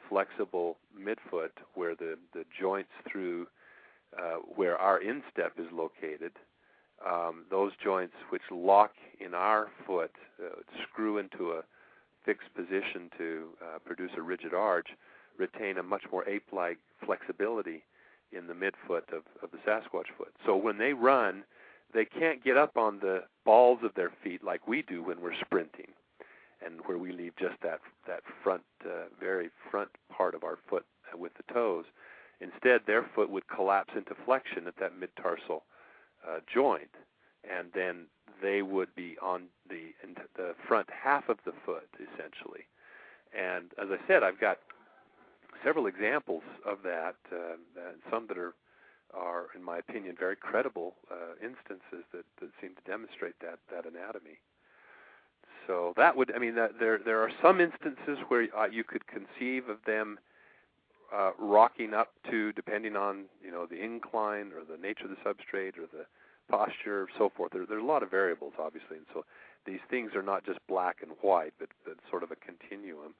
Speaker 5: flexible midfoot where the joints through where our instep is located, those joints which lock in our foot, screw into a fixed position to produce a rigid arch, retain a much more ape-like flexibility in the midfoot of the Sasquatch foot. So when they run, they can't get up on the balls of their feet like we do when we're sprinting, and where we leave just that front, very front part of our foot with the toes. Instead, their foot would collapse into flexion at that mid-tarsal joint, and then they would be on the front half of the foot, essentially. And as I said, I've got several examples of that, some that are, in my opinion, very credible instances that seem to demonstrate that anatomy. So that would, there are some instances where you could conceive of them rocking up to, depending on the incline or the nature of the substrate or the posture, so forth. There's a lot of variables, obviously, and so these things are not just black and white, but sort of a continuum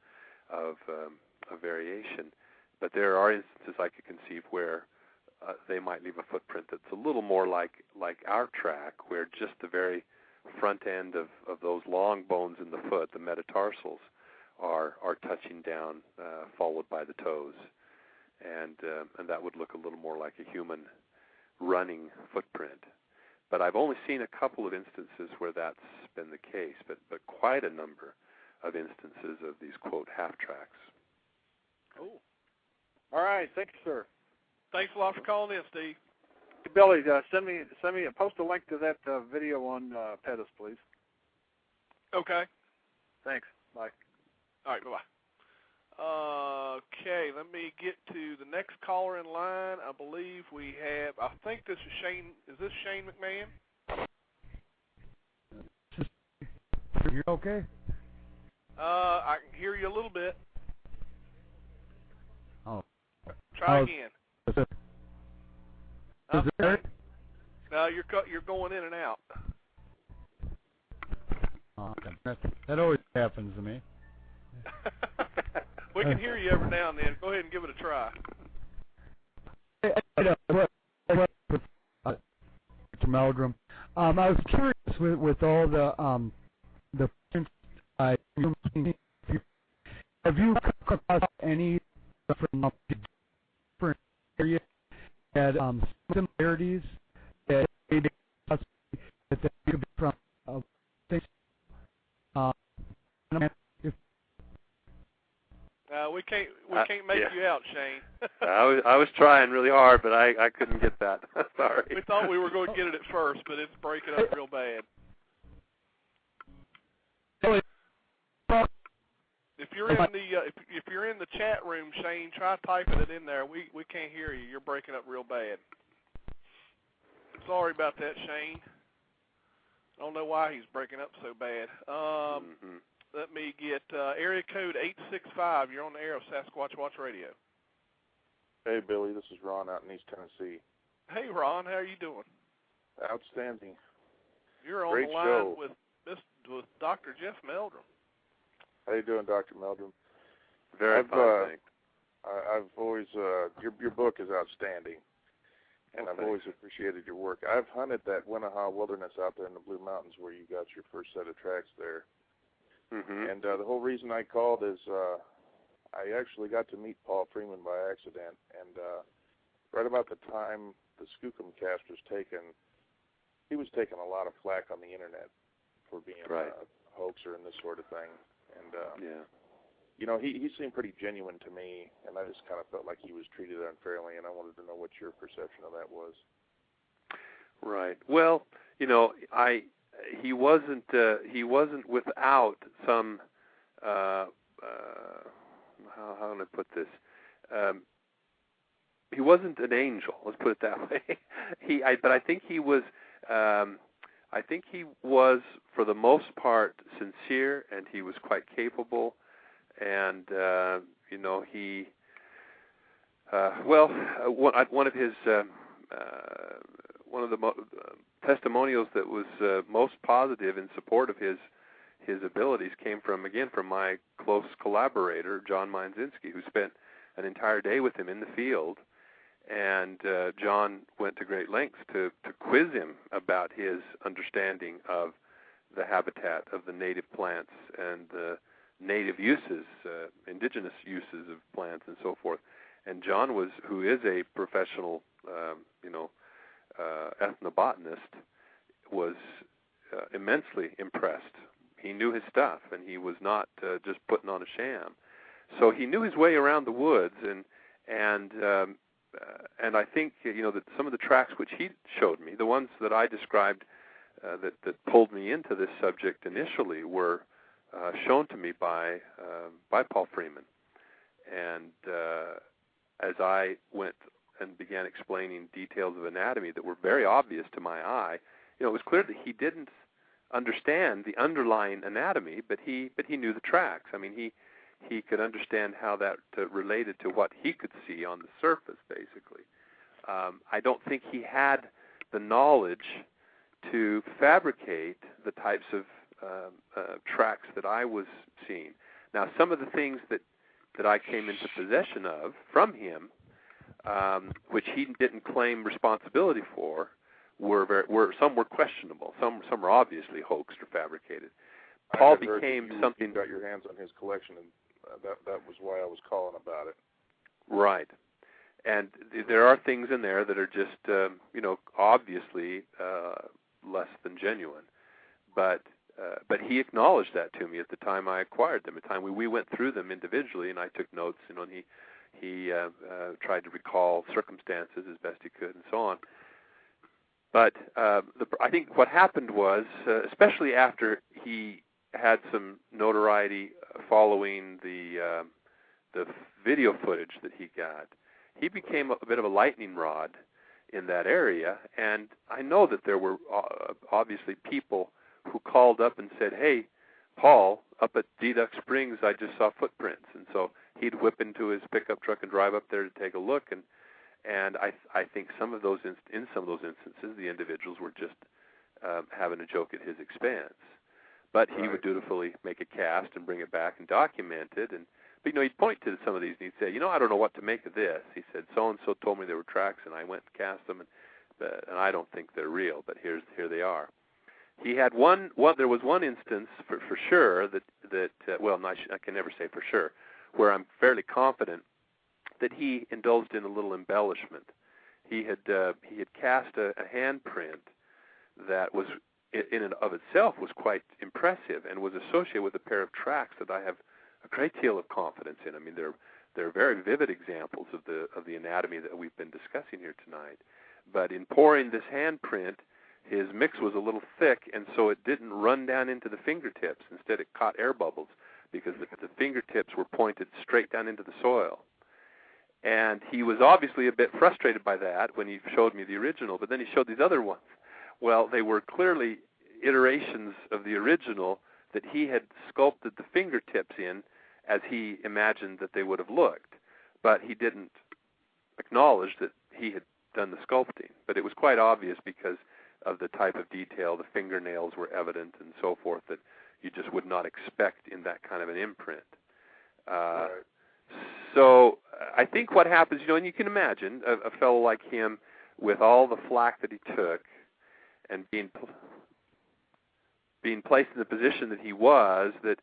Speaker 5: of variation. But there are instances I could conceive where they might leave a footprint that's a little more like our track, where just the very front end of those long bones in the foot, the metatarsals, are touching down, followed by the toes, and that would look a little more like a human running footprint. But I've only seen a couple of instances where that's been the case, but quite a number of instances of these, quote, half tracks.
Speaker 12: Oh. All right. Thank you, sir.
Speaker 3: Thanks a lot for calling in, Steve.
Speaker 12: Billy, post a link to that video on Pettis, please.
Speaker 3: Okay.
Speaker 12: Thanks. Bye.
Speaker 3: All right, bye-bye. Okay, let me get to the next caller in line. I believe we have, I think this is Shane. Is this Shane McMahon?
Speaker 13: You okay?
Speaker 3: I can hear you a little bit.
Speaker 13: Oh.
Speaker 3: Try again.
Speaker 13: Is it?
Speaker 3: No, you're going in and out.
Speaker 13: Oh, okay. That always happens to me.
Speaker 3: We can hear you every now and then. Go ahead and give it a try.
Speaker 13: Meldrum. I was curious with all the prints. Have you come across any from different areas that similarities that maybe that could be from things?
Speaker 3: We can't make you out, Shane.
Speaker 5: I was trying really hard, but I couldn't get that. Sorry.
Speaker 3: We thought we were going to get it at first, but it's breaking up real bad. If you're in the chat room, Shane, try typing it in there. We can't hear you. You're breaking up real bad. Sorry about that, Shane. I don't know why he's breaking up so bad. Let me get area code 865. You're on the air of Sasquatch Watch Radio.
Speaker 8: Hey, Billy. This is Ron out in East Tennessee.
Speaker 3: Hey, Ron. How are you doing?
Speaker 8: Outstanding.
Speaker 3: You're on
Speaker 8: Great
Speaker 3: the line
Speaker 8: show.
Speaker 3: with Dr. Jeff Meldrum.
Speaker 8: How you doing, Dr. Meldrum?
Speaker 5: Very fine, thanks.
Speaker 8: I've always your book is outstanding, and I've always appreciated your work. I've hunted that Winnehaha Wilderness out there in the Blue Mountains where you got your first set of tracks there. And the whole reason I called is I actually got to meet Paul Freeman by accident, and right about the time the Skookum cast was taken, he was taking a lot of flack on the internet for being a hoaxer and this sort of thing. And he seemed pretty genuine to me, and I just kind of felt like he was treated unfairly, and I wanted to know what your perception of that was.
Speaker 5: Right. Well, he wasn't without some how can I put this? He wasn't an angel. Let's put it that way. But I think he was. I think he was, for the most part, sincere, and he was quite capable. And he one of his one of the testimonials that was most positive in support of his abilities came from my close collaborator, John Mindzinski, who spent an entire day with him in the field And John went to great lengths to quiz him about his understanding of the habitat of the native plants and the native uses, indigenous uses of plants and so forth. And John who is a professional, ethnobotanist, was immensely impressed. He knew his stuff, and he was not just putting on a sham. So he knew his way around the woods, and I think that some of the tracks which he showed me, the ones that I described that pulled me into this subject initially, were shown to me by Paul Freeman. And as I went and began explaining details of anatomy that were very obvious to my eye, it was clear that he didn't understand the underlying anatomy, but he knew the tracks. I mean, he could understand how that related to what he could see on the surface, basically. I don't think he had the knowledge to fabricate the types of tracks that I was seeing. Now, some of the things that I came into possession of from him, which he didn't claim responsibility for, some were questionable. Some were obviously hoaxed or fabricated. Paul became something.
Speaker 8: You got your hands on his collection, and that was why I was calling about it.
Speaker 5: Right, and there are things in there that are just obviously less than genuine, but he acknowledged that to me at the time I acquired them. At the time we went through them individually, and I took notes. And he tried to recall circumstances as best he could, and so on. But I think what happened was, especially after he had some notoriety following the video footage that he got, he became a bit of a lightning rod in that area. And I know that there were obviously people who called up and said, "Hey, Paul, up at Duck Springs, I just saw footprints." And so he'd whip into his pickup truck and drive up there to take a look. And I think in some of those instances, the individuals were just having a joke at his expense. But he would dutifully make a cast and bring it back and document it. But he'd point to some of these and he'd say, I don't know what to make of this. He said, so-and-so told me there were tracks, and I went and cast them, and I don't think they're real, but here they are. He had there was one instance for sure that I can never say for sure, where I'm fairly confident that he indulged in a little embellishment. He had cast a handprint that was in and of itself was quite impressive and was associated with a pair of tracks that I have a great deal of confidence in. I mean, they're very vivid examples of the anatomy that we've been discussing here tonight. But in pouring this handprint, his mix was a little thick, and so it didn't run down into the fingertips. Instead, it caught air bubbles because the fingertips were pointed straight down into the soil. And he was obviously a bit frustrated by that when he showed me the original, but then he showed these other ones. Well, they were clearly iterations of the original that he had sculpted the fingertips in as he imagined that they would have looked. But he didn't acknowledge that he had done the sculpting. But it was quite obvious because of the type of detail. The fingernails were evident and so forth that you just would not expect in that kind of an imprint. So I think what happens, and you can imagine a fellow like him with all the flack that he took and being placed in the position that he was, that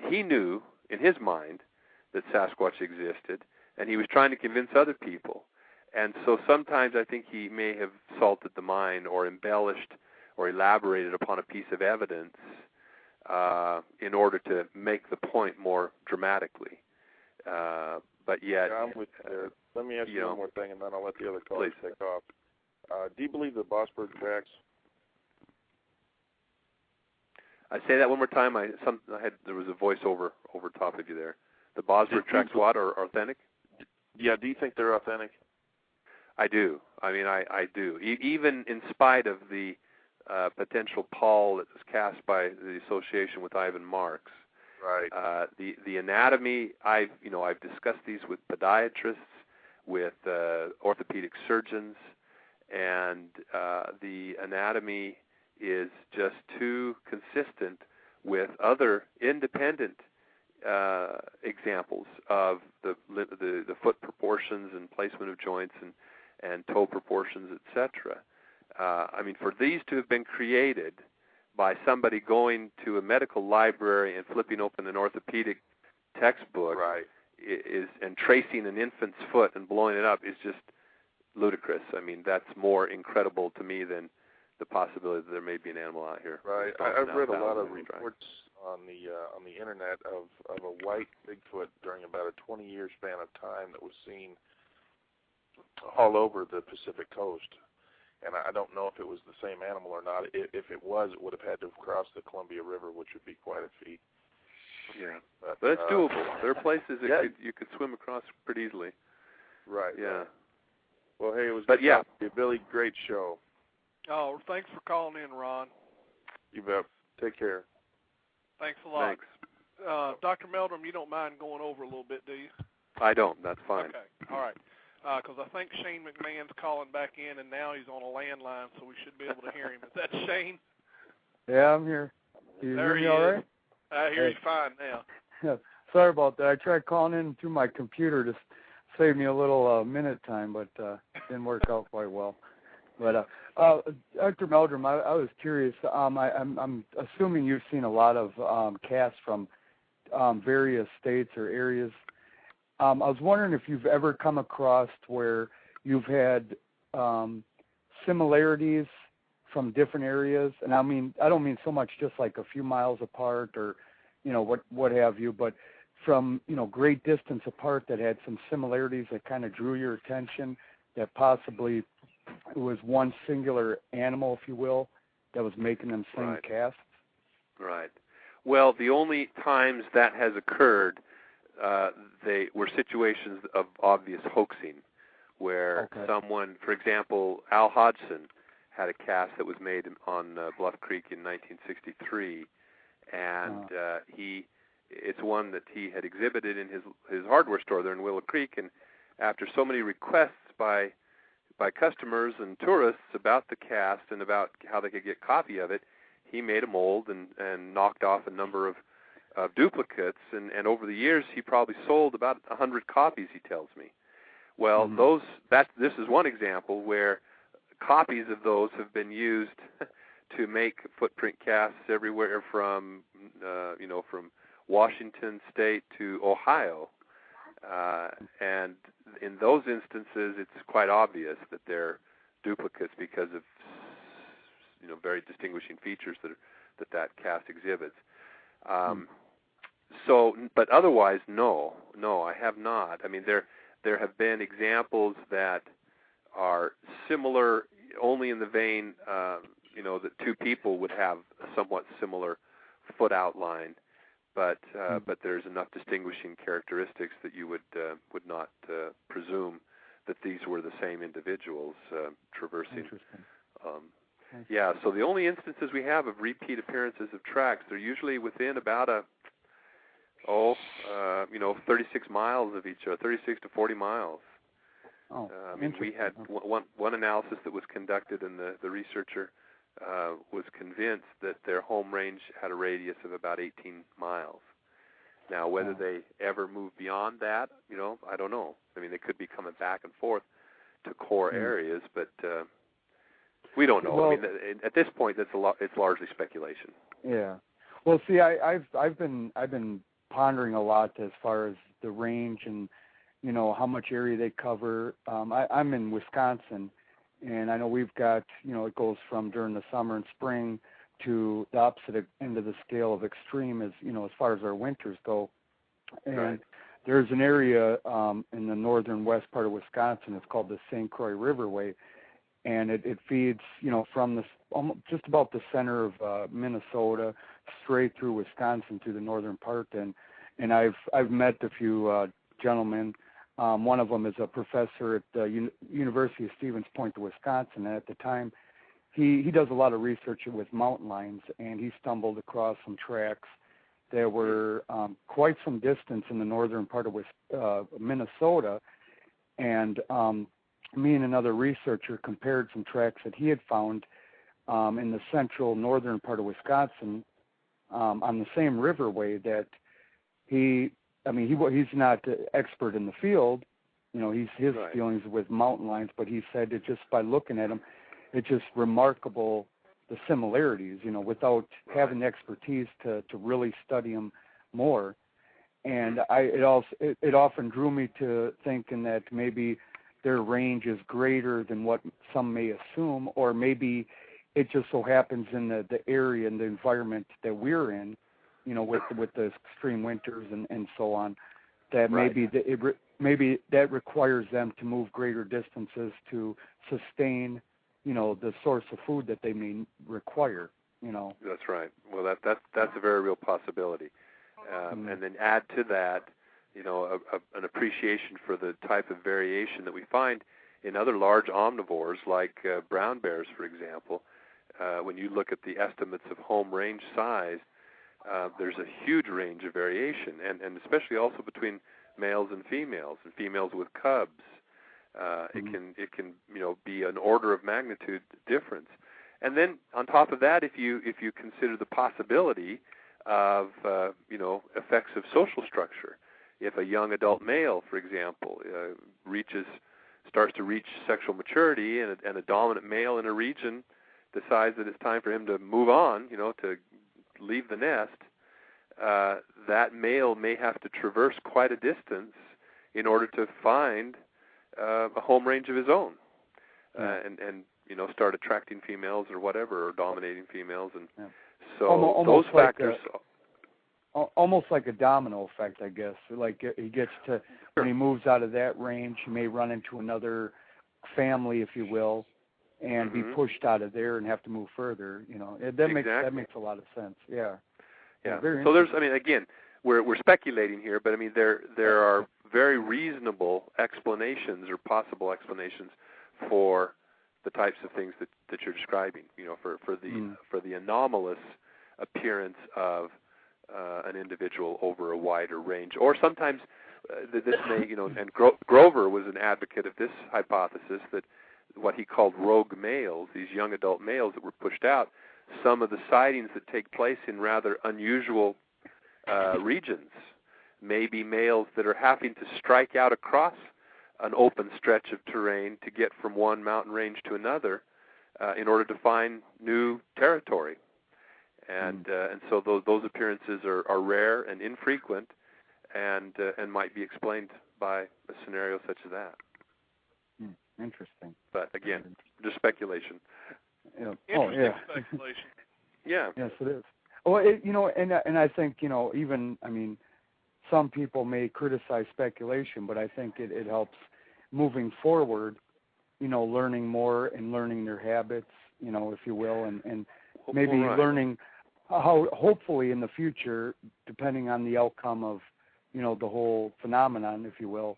Speaker 5: he knew in his mind that Sasquatch existed, and he was trying to convince other people. And so sometimes I think he may have salted the mine or embellished or elaborated upon a piece of evidence in order to make the point more dramatically. But yet,
Speaker 8: I'm with, let me ask you one more thing, and then I'll let the other callers take off. Do you believe the Bossberg tracks?
Speaker 5: I say that one more time. There was a voice over top of you there. The Bossberg tracks what are authentic?
Speaker 8: Yeah. Do you think they're authentic?
Speaker 5: I do. I mean, I do. Even in spite of the potential pall that was cast by the association with Ivan Marks.
Speaker 8: Right.
Speaker 5: The anatomy, I've discussed these with podiatrists, with orthopedic surgeons, and the anatomy is just too consistent with other independent examples of the foot proportions and placement of joints and toe proportions, etc. I mean, for these to have been created by somebody going to a medical library and flipping open an orthopedic textbook and tracing an infant's foot and blowing it up is just ludicrous. I mean, that's more incredible to me than the possibility that there may be an animal out here.
Speaker 8: Right. I've read a lot of reports on the internet of a white Bigfoot during about a 20-year span of time that was seen all over the Pacific coast. And I don't know if it was the same animal or not. If it was, it would have had to have crossed the Columbia River, which would be quite a feet.
Speaker 5: Yeah, but it's doable. There are places that you could swim across pretty easily.
Speaker 8: Right.
Speaker 5: Yeah.
Speaker 8: Right. Well, hey, it was Billy, great show.
Speaker 3: Oh, thanks for calling in, Ron.
Speaker 8: You bet. Take care.
Speaker 3: Thanks a lot.
Speaker 5: Thanks.
Speaker 3: Dr. Meldrum, you don't mind going over a little bit, do you?
Speaker 5: I don't. That's fine.
Speaker 3: Okay. All right. Because I think Shane McMahon's calling back in, and now he's on a landline, so we should be able to hear him. Is that Shane?
Speaker 14: Yeah, I'm here. Can you hear me all right?
Speaker 3: I hear you fine now.
Speaker 14: Yeah. Sorry about that. I tried calling in through my computer to save me a little minute time, but didn't work out quite well. But Dr. Meldrum, I was curious. I'm assuming you've seen a lot of casts from various states or areas. I was wondering if you've ever come across where you've had similarities from different areas, and I don't mean so much just like a few miles apart or what have you, but from great distance apart that had some similarities that kind of drew your attention, that possibly it was one singular animal, if you will, that was making them same casts. Right.
Speaker 5: Well, the only times that has occurred, they were situations of obvious hoaxing, where someone, for example, Al Hodgson had a cast that was made on Bluff Creek in 1963, and it's one that he had exhibited in his hardware store there in Willow Creek, and after so many requests by customers and tourists about the cast and about how they could get a copy of it, he made a mold and knocked off a number of duplicates, and over the years he probably sold about 100 copies, he tells me. Well, this is one example where copies of those have been used to make footprint casts everywhere from from Washington State to Ohio, and in those instances it's quite obvious that they're duplicates because of very distinguishing features that cast exhibits. So, but otherwise, no, I have not. I mean, there have been examples that are similar only in the vein, that two people would have a somewhat similar foot outline, but there's enough distinguishing characteristics that you would not presume that these were the same individuals traversing. Yeah, so the only instances we have of repeat appearances of tracks, they're usually within about 36 miles of each other, 36 to 40 miles. I mean, we had one analysis that was conducted, and the researcher was convinced that their home range had a radius of about 18 miles. Now, whether they ever move beyond that, I don't know. I mean, they could be coming back and forth to core areas, but we don't know.
Speaker 14: Well,
Speaker 5: I mean, at this point, it's largely speculation.
Speaker 14: Yeah. Well, see, I've been pondering a lot as far as the range and how much area they cover. I'm in Wisconsin, and I know we've got it goes from during the summer and spring to the opposite end of the scale of extreme as far as our winters go. And there's an area in the northern west part of Wisconsin. It's called the St. Croix Riverway, and it feeds from just about the center of Minnesota straight through Wisconsin to the northern part. And I've met a few gentlemen. One of them is a professor at the University of Stevens Point, Wisconsin, and at the time he does a lot of research with mountain lions, and he stumbled across some tracks that were quite some distance in the northern part of Minnesota, and me and another researcher compared some tracks that he had found in the central northern part of Wisconsin on the same riverway that he's not an expert in the field. His
Speaker 5: right.
Speaker 14: feelings with mountain lions, but he said that just by looking at them, it's just remarkable the similarities. Without having the expertise to really study them more. And it often drew me to thinking that maybe their range is greater than what some may assume, or maybe it just so happens in the area and the environment that we're in, with the extreme winters and so on, that
Speaker 5: right.
Speaker 14: maybe that requires them to move greater distances to sustain, the source of food that they may require.
Speaker 5: That's right. Well, that's a very real possibility. And then add to that, an appreciation for the type of variation that we find in other large omnivores like brown bears, for example. When you look at the estimates of home range size, there's a huge range of variation, and especially also between males and females with cubs. It can be an order of magnitude difference. And then on top of that, if you consider the possibility of effects of social structure, if a young adult male, for example, starts to reach sexual maturity, and a dominant male in a region decides that it's time for him to move on, to leave the nest, that male may have to traverse quite a distance in order to find a home range of his own, and start attracting females or whatever, or dominating females, and so
Speaker 14: almost
Speaker 5: those factors.
Speaker 14: Almost like a domino effect, I guess. Like he gets to, when he moves out of that range, he may run into another family, if you will, and be pushed out of there and have to move further. That makes a lot of sense. Yeah.
Speaker 5: Yeah.
Speaker 14: So
Speaker 5: there's, again, we're speculating here, but there are very reasonable explanations or possible explanations for the types of things that you're describing. For the anomalous appearance of an individual over a wider range, or sometimes this may, and Grover was an advocate of this hypothesis that what he called rogue males, these young adult males that were pushed out, some of the sightings that take place in rather unusual regions may be males that are having to strike out across an open stretch of terrain to get from one mountain range to another in order to find new territory. And so those appearances are rare and infrequent, and might be explained by a scenario such as that.
Speaker 14: Interesting.
Speaker 5: But again, just speculation.
Speaker 14: Yeah.
Speaker 3: Interesting speculation.
Speaker 5: Yeah.
Speaker 14: Yes, it is. Well, and I think some people may criticize speculation, but I think it helps moving forward. Learning more and learning their habits, if you will, and maybe learning how, hopefully in the future, depending on the outcome of, the whole phenomenon, if you will,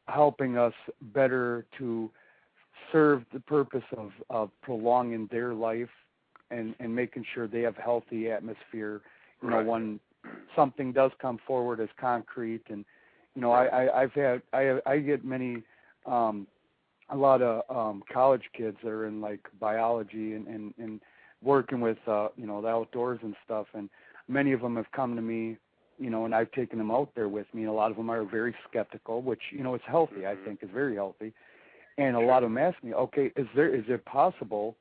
Speaker 14: helping us better to serve the purpose of prolonging their life and making sure they have healthy atmosphere, when something does come forward as concrete. And, I get many, a lot of college kids that are in like biology and working with the outdoors and stuff, and many of them have come to me, and I've taken them out there with me, and a lot of them are very skeptical, which is healthy. I think is very healthy. And a lot of them ask me, okay, is it possible,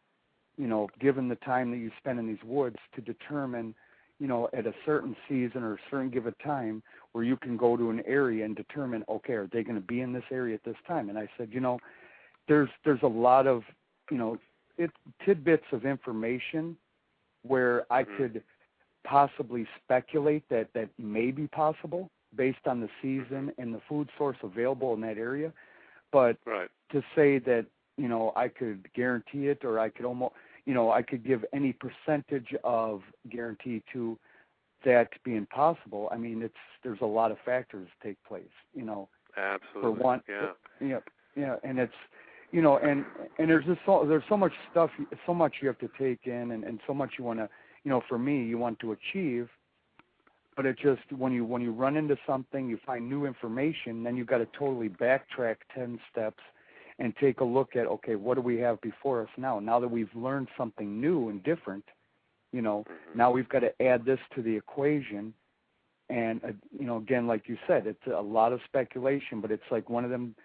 Speaker 14: given the time that you spend in these woods, to determine, at a certain season or a certain given time where you can go to an area and determine, okay, are they going to be in this area at this time? And I said, there's a lot of, tidbits of information where I could possibly speculate that may be possible based on the season and the food source available in that area. But to say that, I could guarantee it, or I could almost, I could give any percentage of guarantee to that being possible. I mean, there's a lot of factors that take place,
Speaker 5: Absolutely.
Speaker 14: For one, and it's, and there's so much stuff, so much you have to take in, and so much you want to, for me, you want to achieve. But it just, when you run into something, you find new information, then you've got to totally backtrack 10 steps and take a look at, okay, what do we have before us now? Now that we've learned something new and different, now we've got to add this to the equation, And again, like you said, it's a lot of speculation, but it's like one of them.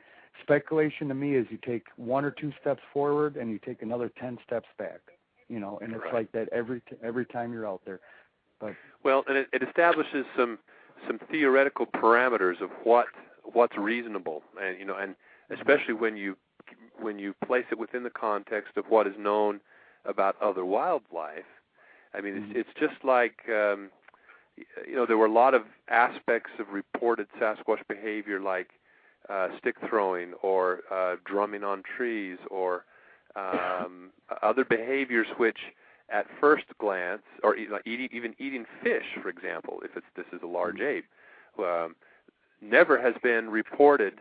Speaker 14: Speculation to me is you take 1 or 2 steps forward and you take another 10 steps back. And it's like that every time you're out there. But
Speaker 5: and it establishes some theoretical parameters of what's reasonable, and especially when you place it within the context of what is known about other wildlife. I mean, it's just like there were a lot of aspects of reported Sasquatch behavior, like stick throwing or drumming on trees or other behaviors which at first glance, or even eating fish, for example, if this is a large ape, never has been reported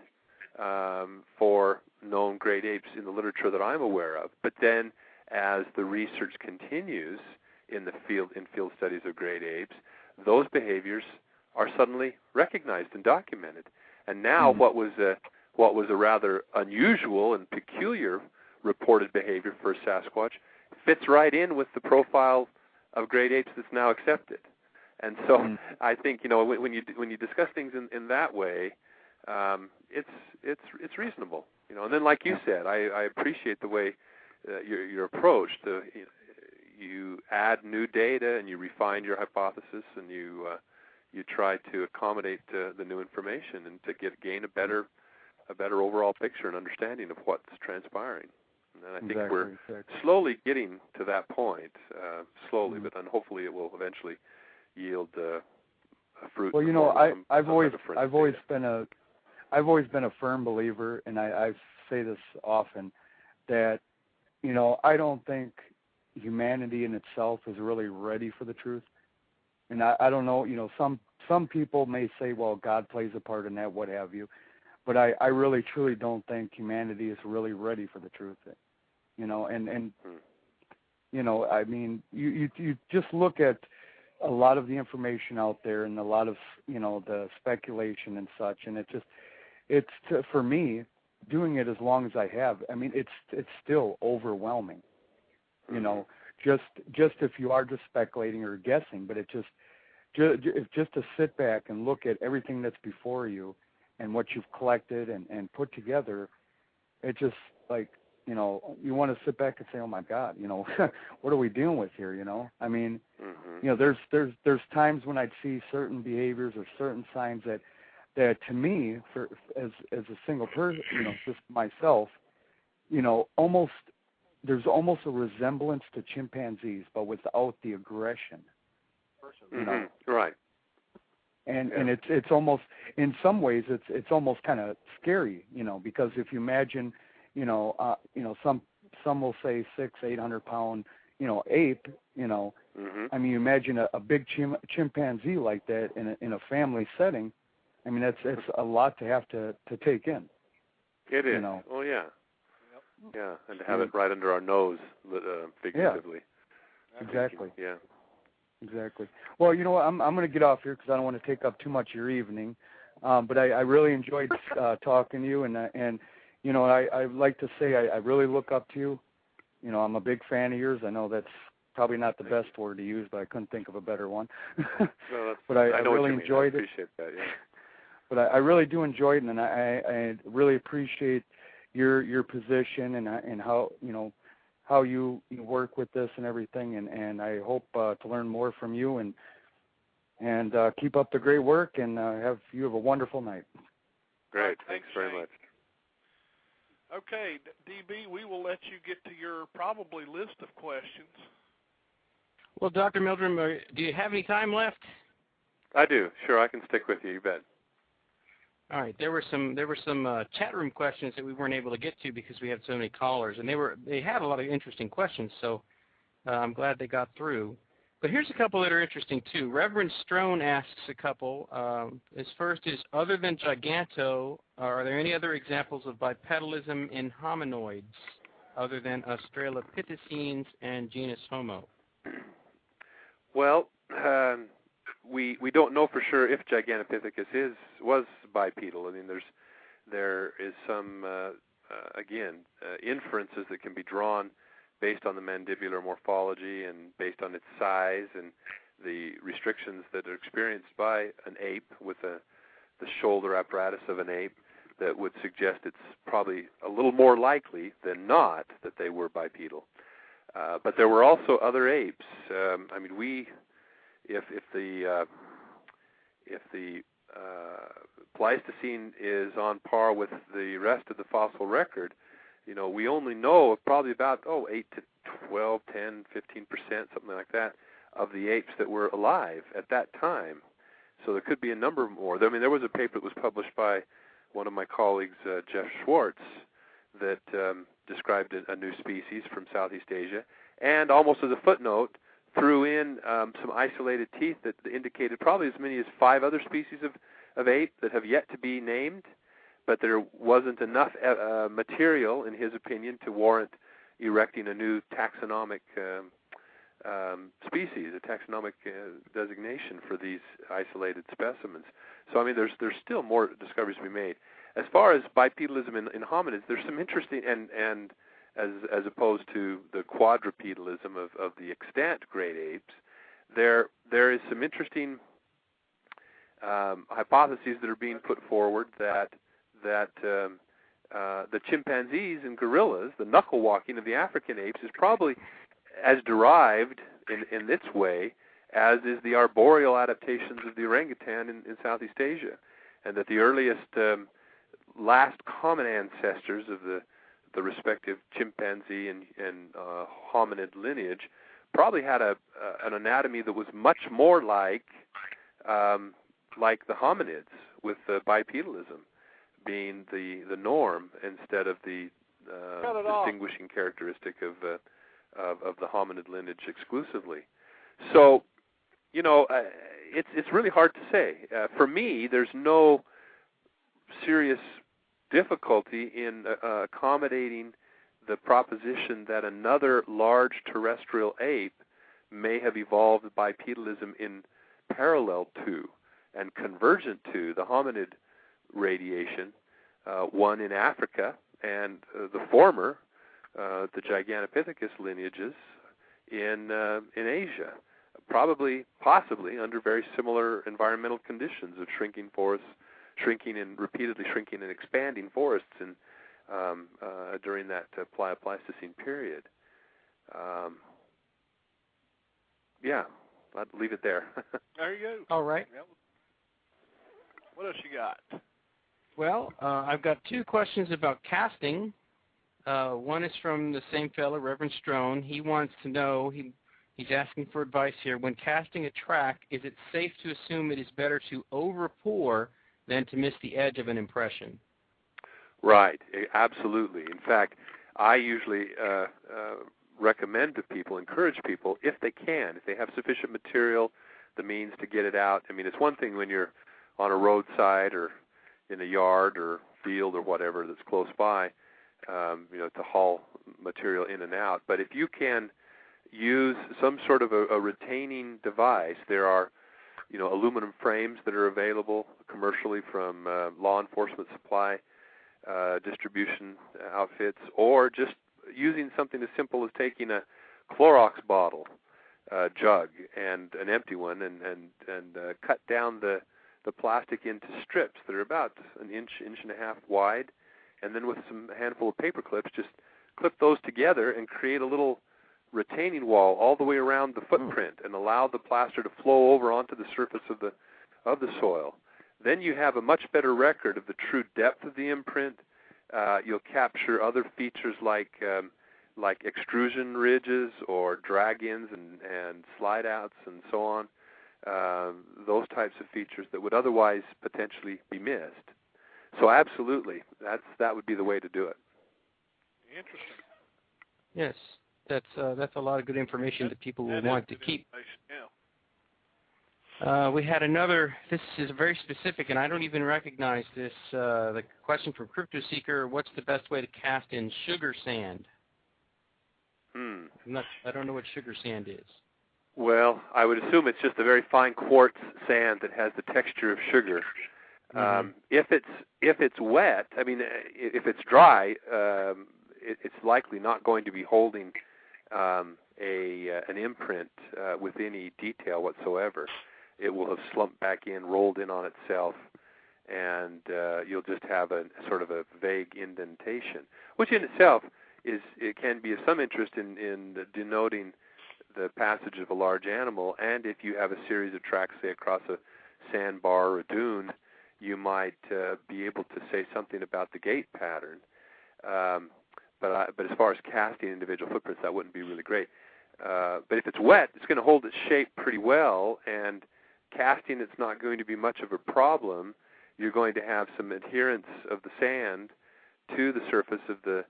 Speaker 5: for known great apes in the literature that I'm aware of. But then as the research continues in field studies of great apes, those behaviors are suddenly recognized and documented. And now what was a rather unusual and peculiar reported behavior for a Sasquatch fits right in with the profile of great apes that's now accepted. And so I think when you discuss things in that way, it's reasonable. And then like you said, I appreciate the way your approach to you add new data and you refine your hypothesis and you try to accommodate the new information and to gain a better overall picture and understanding of what's transpiring. And I think we're slowly getting to that point, but then hopefully it will eventually yield a fruit.
Speaker 14: Well, I've always been a firm believer, and I say this often, that I don't think humanity in itself is really ready for the truth. And I don't know, some people may say, well, God plays a part in that, what have you. But I really, truly don't think humanity is really ready for the truth. I mean, you just look at a lot of the information out there and a lot of, the speculation and such. And for me, doing it as long as I have, I mean, it's still overwhelming. Just if you are just speculating or guessing, but just to sit back and look at everything that's before you and what you've collected and put together, it just like, you want to sit back and say, oh my God, what are we dealing with here? I mean, there's times when I'd see certain behaviors or certain signs that to me, as a single person, just myself, there's almost a resemblance to chimpanzees, but without the aggression.
Speaker 5: Right.
Speaker 14: And it's almost, in some ways it's almost kind of scary, because if you imagine, some will say 600-800 pound, ape, I mean, you imagine a big chimpanzee like that in a family setting. I mean, it's a lot to have to take in.
Speaker 5: It is. Oh yeah. Yeah, and to have it right under our nose, figuratively.
Speaker 14: Yeah. Exactly.
Speaker 5: Yeah.
Speaker 14: Exactly. Well, I'm going to get off here because I don't want to take up too much of your evening. But I really enjoyed talking to you, and I'd like to say I really look up to you. I'm a big fan of yours. I know that's probably not the best word to use, but I couldn't think of a better one. But I really enjoyed it.
Speaker 5: I appreciate that. Yeah.
Speaker 14: But I really do enjoy it, and I really appreciate your position and how you work with this and everything, and I hope to learn more from you and keep up the great work, and have a wonderful night.
Speaker 5: Great, thanks very much.
Speaker 3: Okay, DB, we will let you get to your probably list of questions.
Speaker 4: Well, Dr. Meldrum, do you have any time left? I
Speaker 5: do. Sure, I can stick with you. You bet.
Speaker 4: All right. There were some chat room questions that we weren't able to get to because we had so many callers, and they had a lot of interesting questions. So I'm glad they got through. But here's a couple that are interesting too. Reverend Strone asks a couple. His first is, other than Giganto, are there any other examples of bipedalism in hominoids other than Australopithecines and genus Homo?
Speaker 5: Well, we don't know for sure if Gigantopithecus was bipedal. I mean, there is some inferences that can be drawn based on the mandibular morphology and based on its size and the restrictions that are experienced by an ape with the shoulder apparatus of an ape, that would suggest it's probably a little more likely than not that they were bipedal. But there were also other apes. I mean, if the Pleistocene is on par with the rest of the fossil record, you know, we only know of probably about 8 to 12, 10, 15%, something like that, of the apes that were alive at that time. So there could be a number more. I mean, there was a paper that was published by one of my colleagues, Jeff Schwartz, that described a new species from Southeast Asia, and almost as a footnote, threw in some isolated teeth that indicated probably as many as 5 other species of ape that have yet to be named, but there wasn't enough material, in his opinion, to warrant erecting a new taxonomic species, a taxonomic designation for these isolated specimens. So, I mean, there's still more discoveries to be made. As far as bipedalism in hominids, there's some interesting, and as opposed to the quadrupedalism of the extant great apes, there is some interesting hypotheses that are being put forward that the chimpanzees and gorillas, the knuckle walking of the African apes, is probably as derived in its way as is the arboreal adaptations of the orangutan in Southeast Asia, and that the earliest last common ancestors of the respective chimpanzee and hominid lineage probably had an anatomy that was much more like the hominids, with bipedalism being the norm instead of the distinguishing characteristic of the hominid lineage exclusively. So, you know, it's really hard to say. For me, there's no serious difficulty in accommodating the proposition that another large terrestrial ape may have evolved bipedalism in parallel to and convergent to the hominid radiation, one in Africa, and the former, the Gigantopithecus lineages, in Asia, possibly under very similar environmental conditions of shrinking forests, repeatedly shrinking and expanding forests during that Pleistocene period. Yeah, I'd leave it there.
Speaker 3: There you go.
Speaker 4: All right.
Speaker 3: Yep. What else you got?
Speaker 4: Well, I've got 2 questions about casting. One is from the same fellow, Reverend Strone. He wants to know, he's asking for advice here. When casting a track, is it safe to assume it is better to over-pour than to miss the edge of an impression?
Speaker 5: Right, absolutely. In fact, I usually recommend to people, encourage people, if they can, if they have sufficient material, the means to get it out. I mean, it's one thing when you're on a roadside or in a yard or field or whatever that's close by, to haul material in and out. But if you can use some sort of a retaining device, there are, aluminum frames that are available commercially from law enforcement supply distribution outfits, or just using something as simple as taking a Clorox bottle jug and an empty one and cut down the plastic into strips that are about an inch and a half wide, and then with a handful of paper clips, just clip those together and create a little retaining wall all the way around the footprint and allow the plaster to flow over onto the surface of the soil. Then you have a much better record of the true depth of the imprint. You'll capture other features like extrusion ridges or drag-ins and slide-outs and so on. Those types of features that would otherwise potentially be missed. So absolutely, that would be the way to do it.
Speaker 3: Interesting.
Speaker 4: Yes, that's a lot of good information that people will want to keep.
Speaker 3: Yeah.
Speaker 4: We had another. This is very specific, and I don't even recognize this. The question from Crypto Seeker: what's the best way to cast in sugar sand? I don't know what sugar sand is. Well,
Speaker 5: I would assume it's just a very fine quartz sand that has the texture of sugar. If it's wet, I mean, if it's dry, it's likely not going to be holding an imprint with any detail whatsoever, it will have slumped back in, rolled in on itself, and you'll just have a sort of a vague indentation, which in itself it can be of some interest in denoting the passage of a large animal. And if you have a series of tracks, say across a sandbar or a dune, you might be able to say something about the gait pattern. But as far as casting individual footprints, that wouldn't be really great. But if it's wet, it's going to hold its shape pretty well, and casting it's not going to be much of a problem. You're going to have some adherence of the sand to the surface of the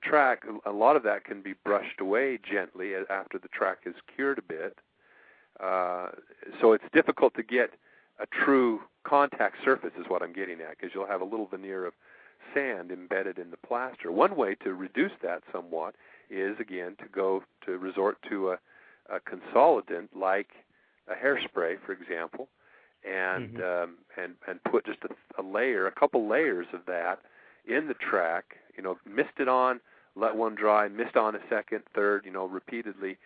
Speaker 5: track. A lot of that can be brushed away gently after the track is cured a bit. So it's difficult to get a true contact surface is what I'm getting at, because you'll have a little veneer of sand embedded in the plaster. One way to reduce that somewhat is, again, to resort to a consolidant like a hairspray, for example, and put just a couple layers of that in the track. Mist it on, let one dry, mist on a second, third, repeatedly,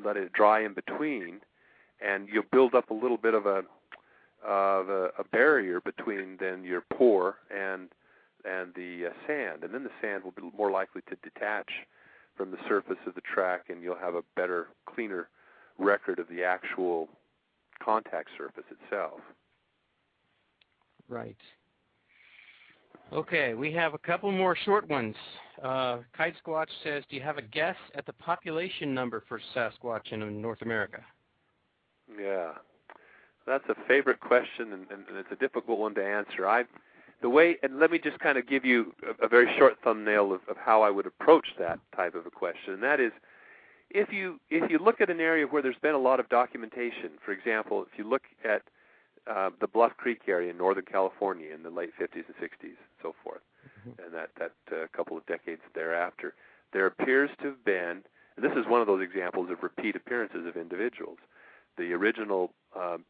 Speaker 5: let it dry in between, and you'll build up a little bit of a barrier between then your pour and the sand, and then the sand will be more likely to detach from the surface of the track, and you'll have a better, cleaner record of the actual contact surface itself.
Speaker 4: Right. Okay, we have a couple more short ones. Kite Squatch says, do you have a guess at the population number for Sasquatch in North America?
Speaker 5: Yeah, that's a favorite question, and it's a difficult one to answer. And let me just kind of give you a very short thumbnail of how I would approach that type of a question, and that is, if you look at an area where there's been a lot of documentation, for example, if you look at the Bluff Creek area in Northern California in the late 50s and 60s and so forth, and that couple of decades thereafter, there appears to have been, and this is one of those examples of repeat appearances of individuals, the original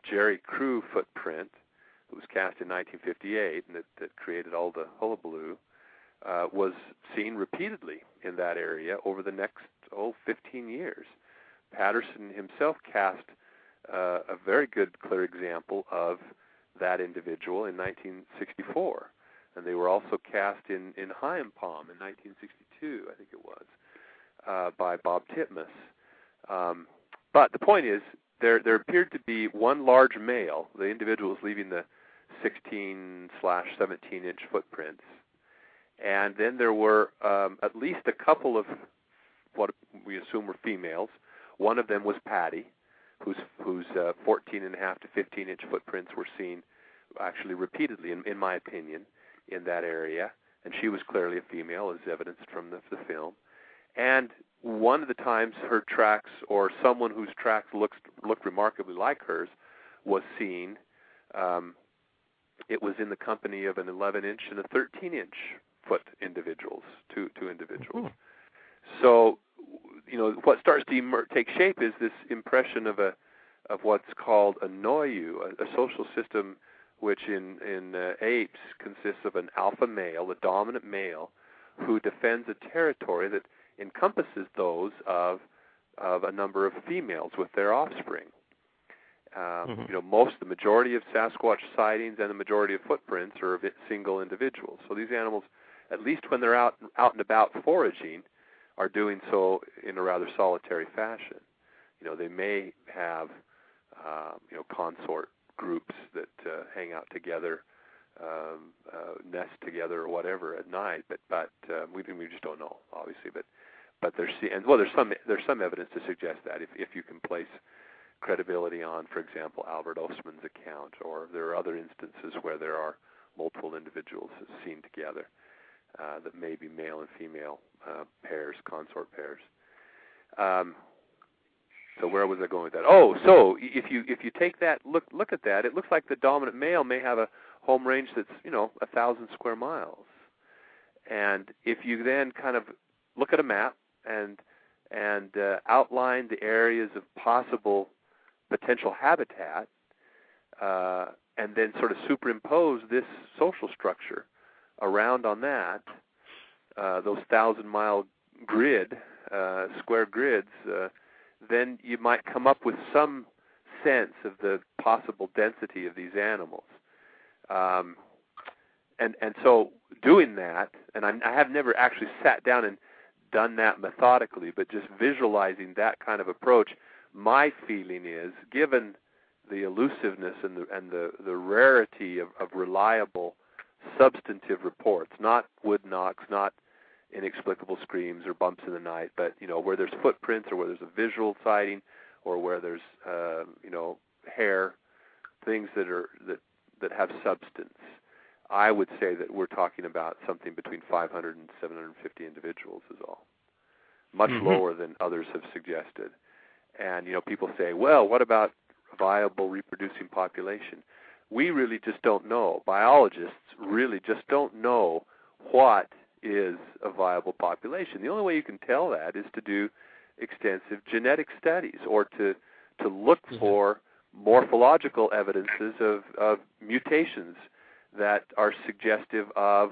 Speaker 5: Jerry Crew footprint, that was cast in 1958 and that created all the hullabaloo, was seen repeatedly in that area over the next 15 years. Patterson himself cast a very good, clear example of that individual in 1964, and they were also cast in Hyam Palm in 1962, I think it was, by Bob Titmus. But the point is, there appeared to be one large male. The individual was leaving the 16/17-inch footprints, and then there were at least a couple of what we assume were females. One of them was Patty, whose 14.5 to 15-inch footprints were seen actually repeatedly, in my opinion, in that area, and she was clearly a female, as evidenced from the film. And one of the times her tracks, or someone whose tracks looked remarkably like hers, was seen. It was in the company of an 11-inch and a 13-inch foot individuals, two individuals. Mm-hmm. So, what starts to take shape is this impression of what's called a noyu, a social system which in apes consists of an alpha male, a dominant male, who defends a territory that encompasses those of a number of females with their offspring. The majority of Sasquatch sightings and the majority of footprints are of single individuals. So these animals, at least when they're out and about foraging, are doing so in a rather solitary fashion. They may have consort groups that hang out together, nest together or whatever at night, but we just don't know, obviously. But there's some evidence to suggest that if you can place credibility on, for example, Albert Ostman's account, or there are other instances where there are multiple individuals seen together that may be male and female pairs, consort pairs. So where was I going with that? Oh, so if you take that look at that, it looks like the dominant male may have a home range that's 1,000 square miles. And if you then kind of look at a map and outline the areas of possible potential habitat, and then sort of superimpose this social structure around on that, those 1,000-mile grid square grids, then you might come up with some sense of the possible density of these animals. And so doing that, and I have never actually sat down and done that methodically, but just visualizing that kind of approach, my feeling is, given the elusiveness and the rarity of reliable substantive reports, not wood knocks, not inexplicable screams or bumps in the night, but where there's footprints or where there's a visual sighting or where there's hair, things that have substance. I would say that we're talking about something between 500 and 750 individuals is all. Much lower than others have suggested. And, people say, well, what about a viable reproducing population? We really just don't know. Biologists really just don't know what is a viable population. The only way you can tell that is to do extensive genetic studies or to look for morphological evidences of mutations that are suggestive of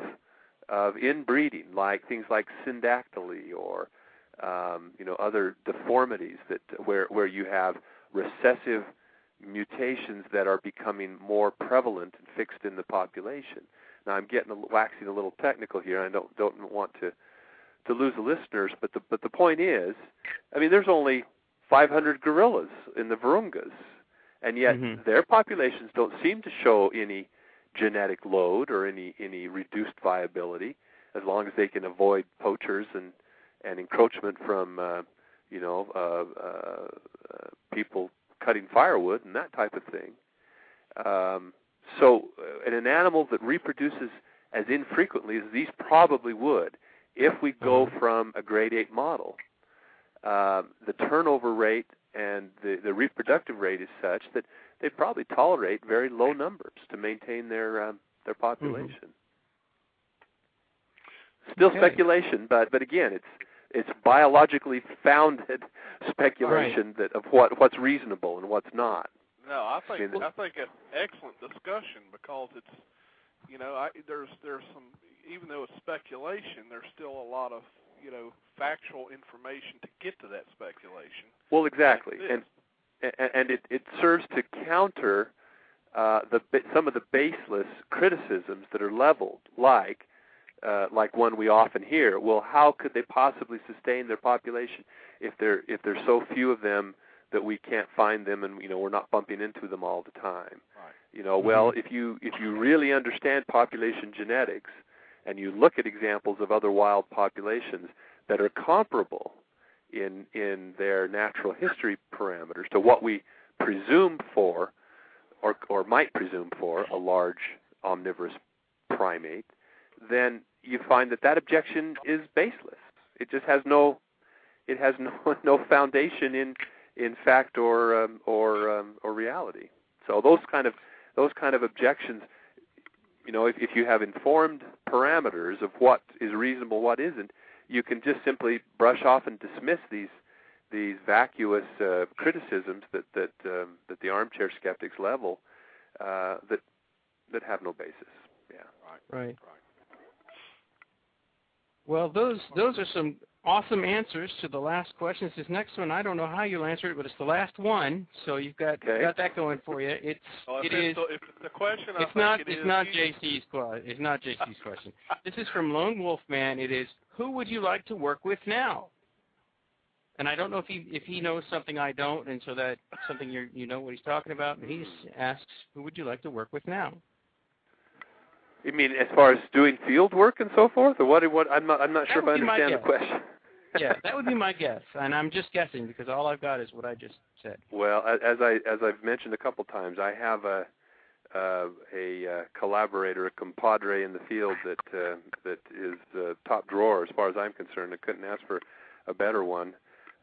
Speaker 5: inbreeding, like things like syndactyly or other deformities where you have recessive mutations that are becoming more prevalent and fixed in the population. Now I'm waxing a little technical here. I don't want to lose the listeners, but the point is, there's only 500 gorillas in the Virungas, and yet their populations don't seem to show any genetic load or any reduced viability, as long as they can avoid poachers and encroachment from people cutting firewood and that type of thing. So in an animal that reproduces as infrequently as these probably would, if we go from a grade 8 model, the turnover rate and the reproductive rate is such that they probably tolerate very low numbers to maintain their population. Still speculation, but again, it's biologically founded speculation of what's reasonable and what's not.
Speaker 3: No, I think it's excellent discussion because it's there's some, even though it's speculation, there's still a lot of factual information to get to that speculation.
Speaker 5: Well, exactly, and it serves to counter some of the baseless criticisms that are leveled, like one we often hear. Well, how could they possibly sustain their population if there's so few of them that we can't find them and we're not bumping into them all the time? Right. Well, if you really understand population genetics and you look at examples of other wild populations that are comparable in their natural history parameters to what we presume for or might presume for a large omnivorous primate, then you find that objection is baseless. It just has no foundation in fact or reality. So those kind of objections, if you have informed parameters of what is reasonable, what isn't, you can just simply brush off and dismiss these vacuous criticisms that the armchair skeptics level that have no basis. Yeah.
Speaker 4: Right. Well, those are some awesome answers to the last questions. This next one, I don't know how you'll answer it, but it's the last one, so you've got that going for you. It's not JC's question. This is from Lone Wolf Man. It is, who would you like to work with now? And I don't know if he knows something I don't, and so that's something you know what he's talking about. But he asks, who would you like to work with now? You
Speaker 5: mean as far as doing field work and so forth, or what? I'm not sure if I understand the question.
Speaker 4: Yeah, that would be my guess, and I'm just guessing because all I've got is what I just said.
Speaker 5: Well, as I've mentioned a couple times, I have a collaborator, a compadre in the field that is top drawer as far as I'm concerned. I couldn't ask for a better one,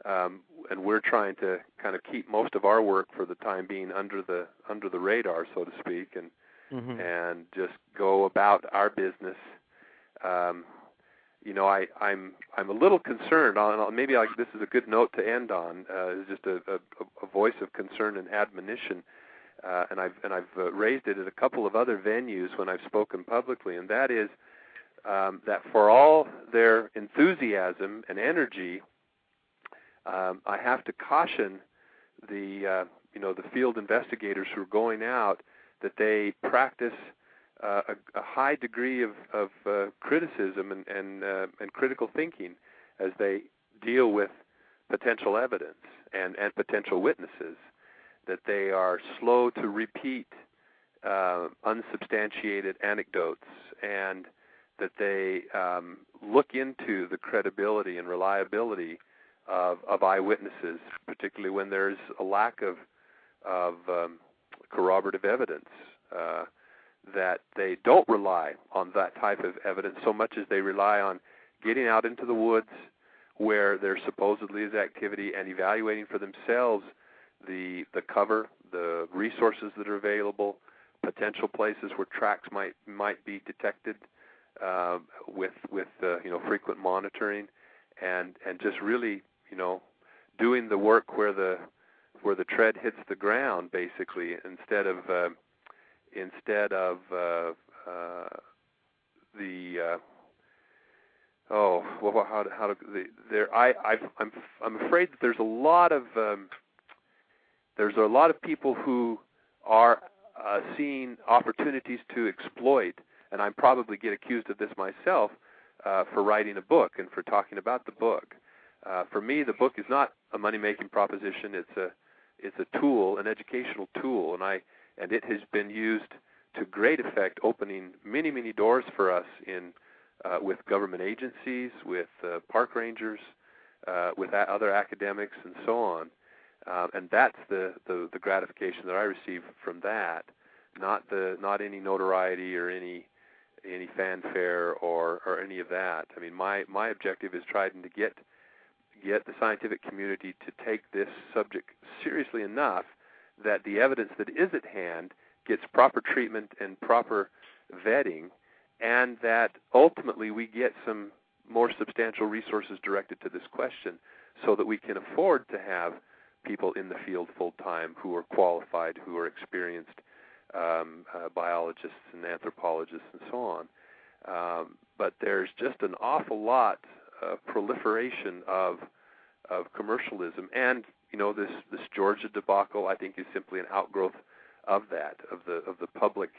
Speaker 5: and we're trying to kind of keep most of our work for the time being under the radar, so to speak, and just go about our business. I'm a little concerned on, maybe this is a good note to end on, is just a voice of concern and admonition, and I've raised it at a couple of other venues when I've spoken publicly, and that is that for all their enthusiasm and energy I have to caution the the field investigators who are going out that they practice a high degree of criticism and critical thinking as they deal with potential evidence and potential witnesses, that they are slow to repeat unsubstantiated anecdotes, and that they look into the credibility and reliability of eyewitnesses, particularly when there's a lack of corroborative evidence, that they don't rely on that type of evidence so much as they rely on getting out into the woods where there supposedly is activity and evaluating for themselves the cover, the resources that are available, potential places where tracks might be detected with frequent monitoring, and just really doing the work where the tread hits the ground, basically, instead of I'm afraid that there's a lot of people who are seeing opportunities to exploit, and I probably get accused of this myself for writing a book and for talking about the book. For me, the book is not a money-making proposition. It's a tool, an educational tool, and it has been used to great effect, opening many, many doors for us with government agencies, with park rangers, with other academics, and so on. And that's the gratification that I receive from that, not any notoriety or any fanfare or any of that. I mean, my objective is trying to get the scientific community to take this subject seriously enough that the evidence that is at hand gets proper treatment and proper vetting, and that ultimately we get some more substantial resources directed to this question so that we can afford to have people in the field full-time who are qualified, who are experienced biologists and anthropologists and so on. But there's just an awful lot of proliferation of commercialism, and this Georgia debacle, I think, is simply an outgrowth of that, of the public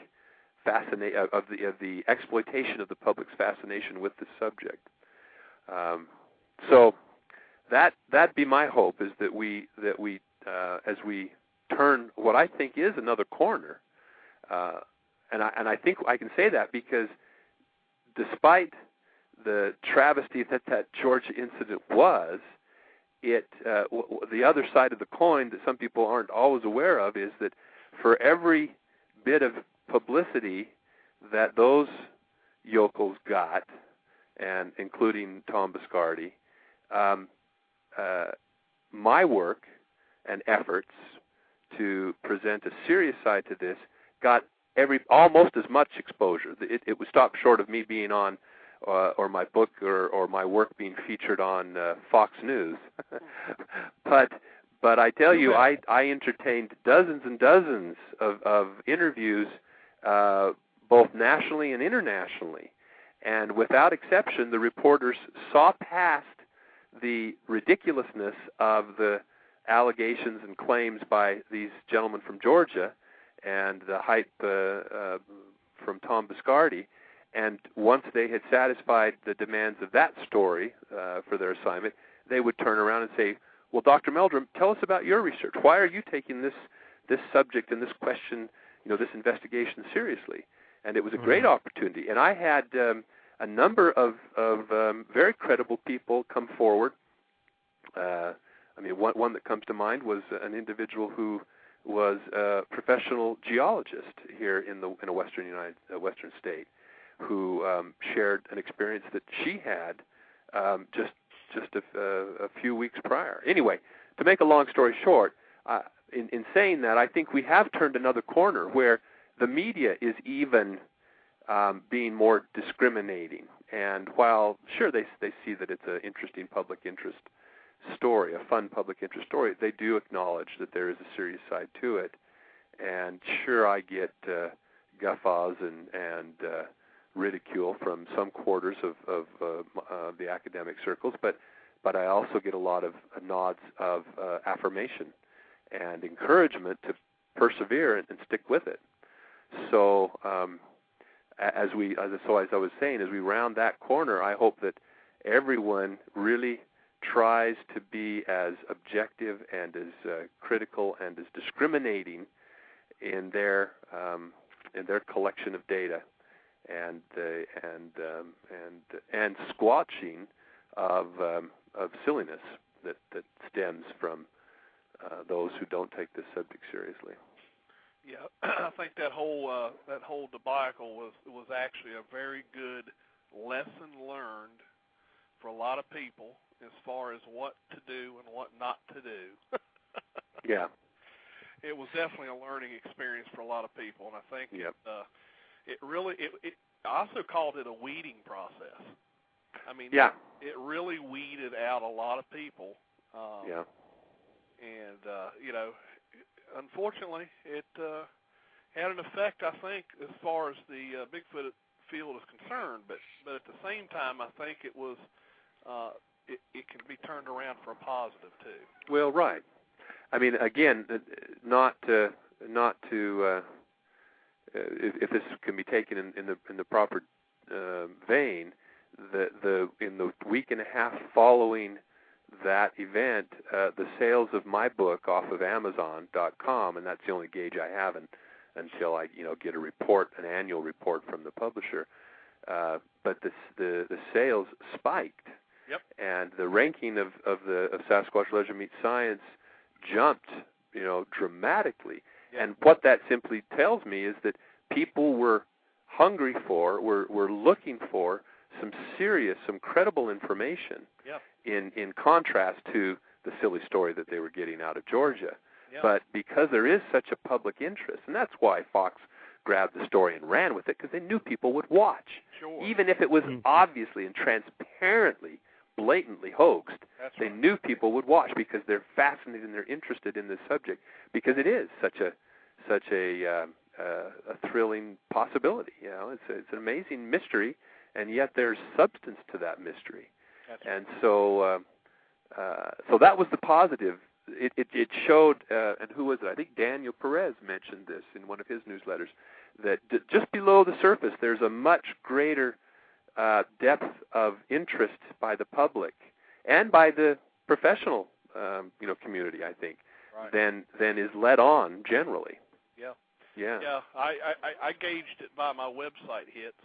Speaker 5: fascination, of the exploitation of the public's fascination with this subject. So that'd be my hope, is that we as we turn what I think is another corner, and I think I can say that because despite the travesty that Georgia incident was, the other side of the coin that some people aren't always aware of is that for every bit of publicity that those yokels got, and including Tom Biscardi, my work and efforts to present a serious side to this got almost as much exposure. It was stopped short of me being on or my book or my work being featured on Fox News. But I tell you, I entertained dozens and dozens of interviews, both nationally and internationally. And without exception, the reporters saw past the ridiculousness of the allegations and claims by these gentlemen from Georgia and the hype from Tom Biscardi. And once they had satisfied the demands of that story for their assignment, they would turn around and say, well, Dr. Meldrum, tell us about your research. Why are you taking this subject and this question, this investigation seriously? And it was a great opportunity. And I had a number of very credible people come forward. One that comes to mind was an individual who was a professional geologist here in a western state, who shared an experience that she had just a few weeks prior. Anyway, to make a long story short, in saying that, I think we have turned another corner where the media is even being more discriminating. And while, sure, they see that it's an interesting public interest story, a fun public interest story, they do acknowledge that there is a serious side to it. And sure, I get guffaws and ridicule from some quarters of the academic circles, but but I also get a lot of nods of affirmation and encouragement to persevere and stick with it. So as I was saying, as we round that corner, I hope that everyone really tries to be as objective and as critical and as discriminating in their collection of data and squelching of silliness that stems from those who don't take this subject seriously.
Speaker 3: Yeah, I think that whole debacle was actually a very good lesson learned for a lot of people as far as what to do and what not to do.
Speaker 5: Yeah.
Speaker 3: It was definitely a learning experience for a lot of people, and I think it really I also called it a weeding process. I mean, it really weeded out a lot of people. And unfortunately, it had an effect, I think, as far as the Bigfoot field is concerned. But at the same time, I think it was it can be turned around for a positive too.
Speaker 5: Well, right. I mean, again, not to if this can be taken in the proper vein, in the week and a half following that event, the sales of my book off of Amazon.com, and that's the only gauge I have until I get an annual report from the publisher. But the sales spiked, and the ranking of Sasquatch Legend Meets Science jumped, dramatically. And what that simply tells me is that people were hungry for, were looking for some credible information. In contrast to the silly story that they were getting out of Georgia. But because there is such a public interest, and that's why Fox grabbed the story and ran with it, because they knew people would watch. Even if it was obviously and transparently, blatantly hoaxed, they knew people would watch because they're fascinated and they're interested in this subject, because it is such a thrilling possibility. It's an amazing mystery, and yet there's substance to that mystery. And so that was the positive. It showed, and who was it? I think Daniel Perez mentioned this in one of his newsletters, that just below the surface there's a much greater depth of interest by the public and by the professional community, I think, than is let on generally. Yeah. I gauged it by my website hits.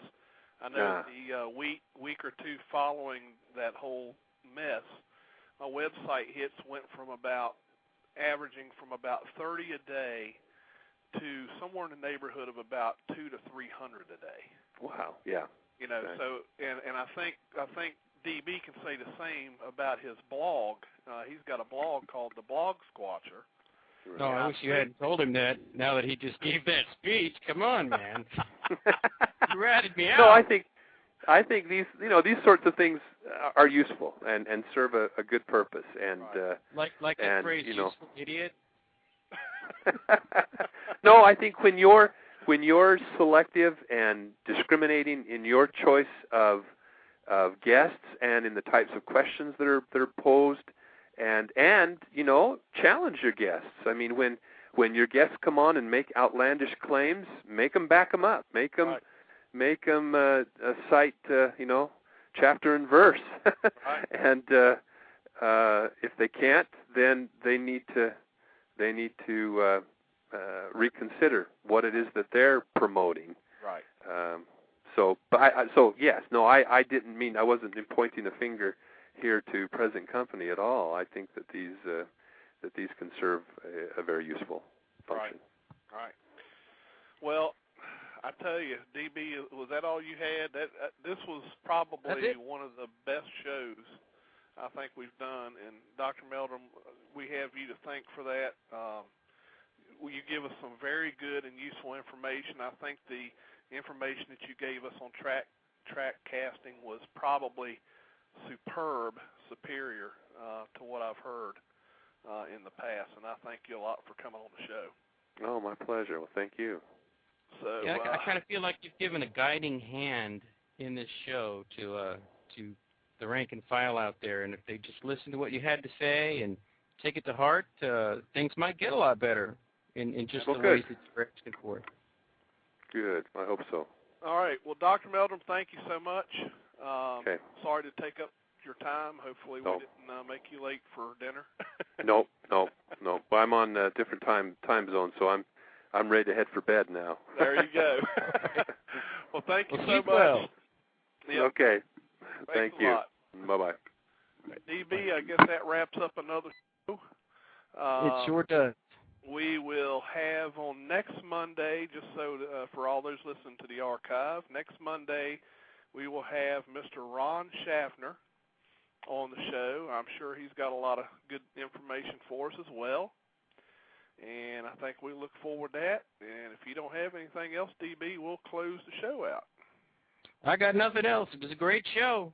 Speaker 5: I know the week or two following that whole mess, my website hits went from averaging from about 30 a day to somewhere in the neighborhood of about 200 to 300 a day. Wow. Yeah.
Speaker 3: So and I think DB can say the same about his blog. He's got a blog called The Blog Squatcher.
Speaker 4: No, I wish you hadn't told him that. Now that he just gave that speech, come on, man. You ratted me out.
Speaker 5: No, I think these sorts of things are useful and serve a good purpose. And
Speaker 4: like that phrase, useful idiot.
Speaker 5: No, I think when you're selective and discriminating in your choice of guests and in the types of questions that are posed, and challenge your guests. I mean, when your guests come on and make outlandish claims, make them back them up. Make them cite chapter and verse. And if they can't, then they need to reconsider what it is that they're promoting.
Speaker 3: Right.
Speaker 5: I didn't mean, I wasn't pointing a finger here to present company at all. I think that these can serve a very useful function.
Speaker 3: Right. Well, I tell you, DB, was that all you had? This was probably one of the best shows I think we've done. And Dr. Meldrum, we have you to thank for that. You give us some very good and useful information. I think the information that you gave us on track casting was probably superior to what I've heard in the past, and I thank you a lot for coming on the show.
Speaker 5: Oh, my pleasure. Well, thank you.
Speaker 3: So
Speaker 4: I kind of feel like you've given a guiding hand in this show to the rank and file out there, and if they just listen to what you had to say and take it to heart, things might get a lot better in just the ways that you're asking for.
Speaker 5: Good. I hope so.
Speaker 3: All right. Well, Dr. Meldrum, thank you so much.
Speaker 5: Okay.
Speaker 3: Sorry to take up your time. Hopefully we didn't make you late for dinner.
Speaker 5: No. Well, I'm on a different time zone, so I'm ready to head for bed now.
Speaker 3: There you go. Well, thank you so much.
Speaker 4: Well.
Speaker 3: Yep.
Speaker 5: Okay.
Speaker 3: Thanks
Speaker 5: Thank you.
Speaker 3: Bye-bye. DB, I guess that wraps up another show.
Speaker 4: It sure does.
Speaker 3: We will have on next Monday, just so for all those listening to the archive, next Monday we will have Mr. Ron Schaffner on the show. I'm sure he's got a lot of good information for us as well. And I think we look forward to that. And if you don't have anything else, DB, we'll close the show out.
Speaker 4: I got nothing else. It was a great show.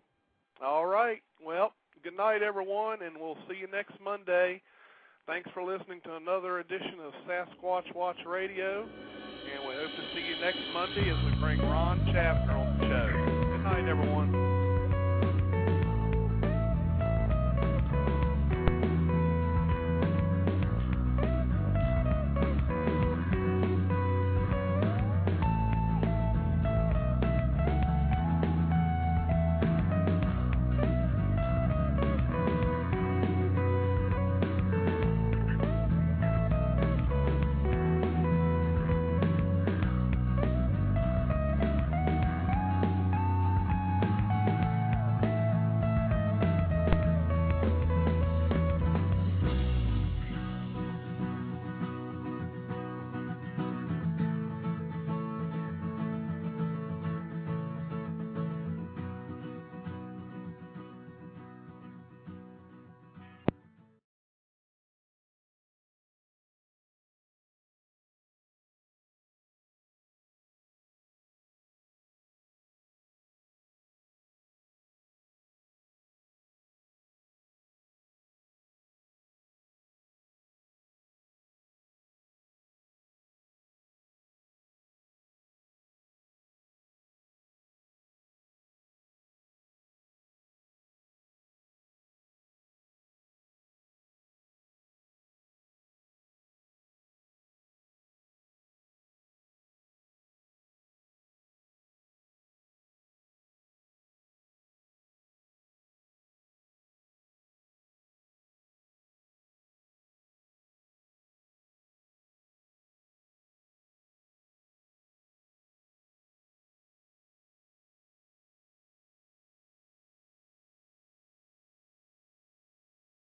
Speaker 3: All right. Well, good night, everyone, and we'll see you next Monday. Thanks for listening to another edition of Sasquatch Watch Radio, and we hope to see you next Monday as we bring Ron Schaffner on the show. Good night, everyone.